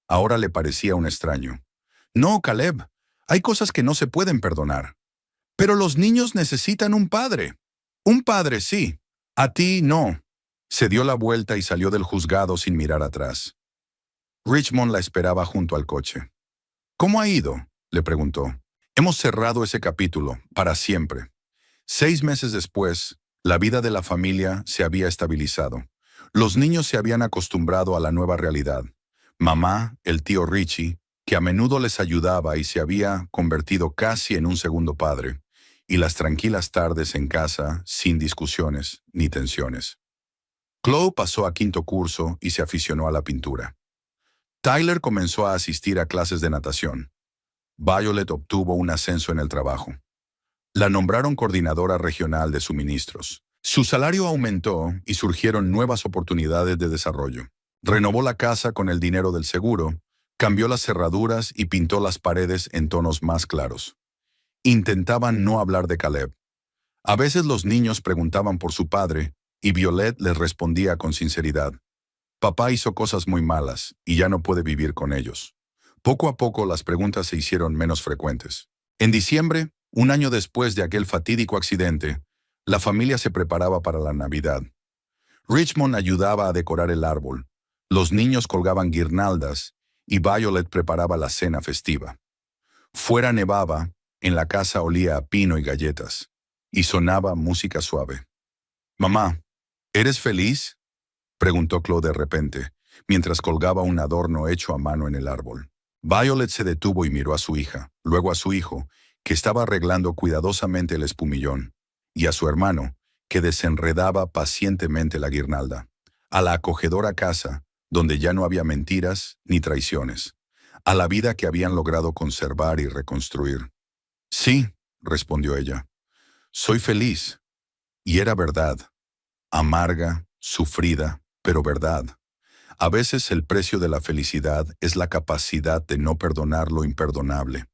Ahora le parecía un extraño. «No, Caleb, hay cosas que no se pueden perdonar. Pero los niños necesitan un padre. Un padre, sí. A ti, no». Se dio la vuelta y salió del juzgado sin mirar atrás. Richmond la esperaba junto al coche. «¿Cómo ha ido?», le preguntó. «Hemos cerrado ese capítulo, para siempre». 6 meses después, la vida de la familia se había estabilizado. Los niños se habían acostumbrado a la nueva realidad. Mamá, el tío Richie, que a menudo les ayudaba y se había convertido casi en un segundo padre, y las tranquilas tardes en casa sin discusiones ni tensiones. Chloe pasó a 5º curso y se aficionó a la pintura. Tyler comenzó a asistir a clases de natación. Violet obtuvo un ascenso en el trabajo. La nombraron coordinadora regional de suministros. Su salario aumentó y surgieron nuevas oportunidades de desarrollo. Renovó la casa con el dinero del seguro, cambió las cerraduras y pintó las paredes en tonos más claros. Intentaban no hablar de Caleb. A veces los niños preguntaban por su padre y Violet les respondía con sinceridad. Papá hizo cosas muy malas y ya no puede vivir con ellos. Poco a poco las preguntas se hicieron menos frecuentes. En diciembre, un año después de aquel fatídico accidente, la familia se preparaba para la Navidad. Richmond ayudaba a decorar el árbol, los niños colgaban guirnaldas y Violet preparaba la cena festiva. Fuera nevaba, en la casa olía a pino y galletas, y sonaba música suave. «Mamá, ¿eres feliz?», preguntó Chloe de repente, mientras colgaba un adorno hecho a mano en el árbol. Violet se detuvo y miró a su hija, luego a su hijo, que estaba arreglando cuidadosamente el espumillón, y a su hermano, que desenredaba pacientemente la guirnalda, a la acogedora casa, donde ya no había mentiras ni traiciones, a la vida que habían logrado conservar y reconstruir. «Sí», respondió ella, «soy feliz». Y era verdad, amarga, sufrida, pero verdad. A veces el precio de la felicidad es la capacidad de no perdonar lo imperdonable.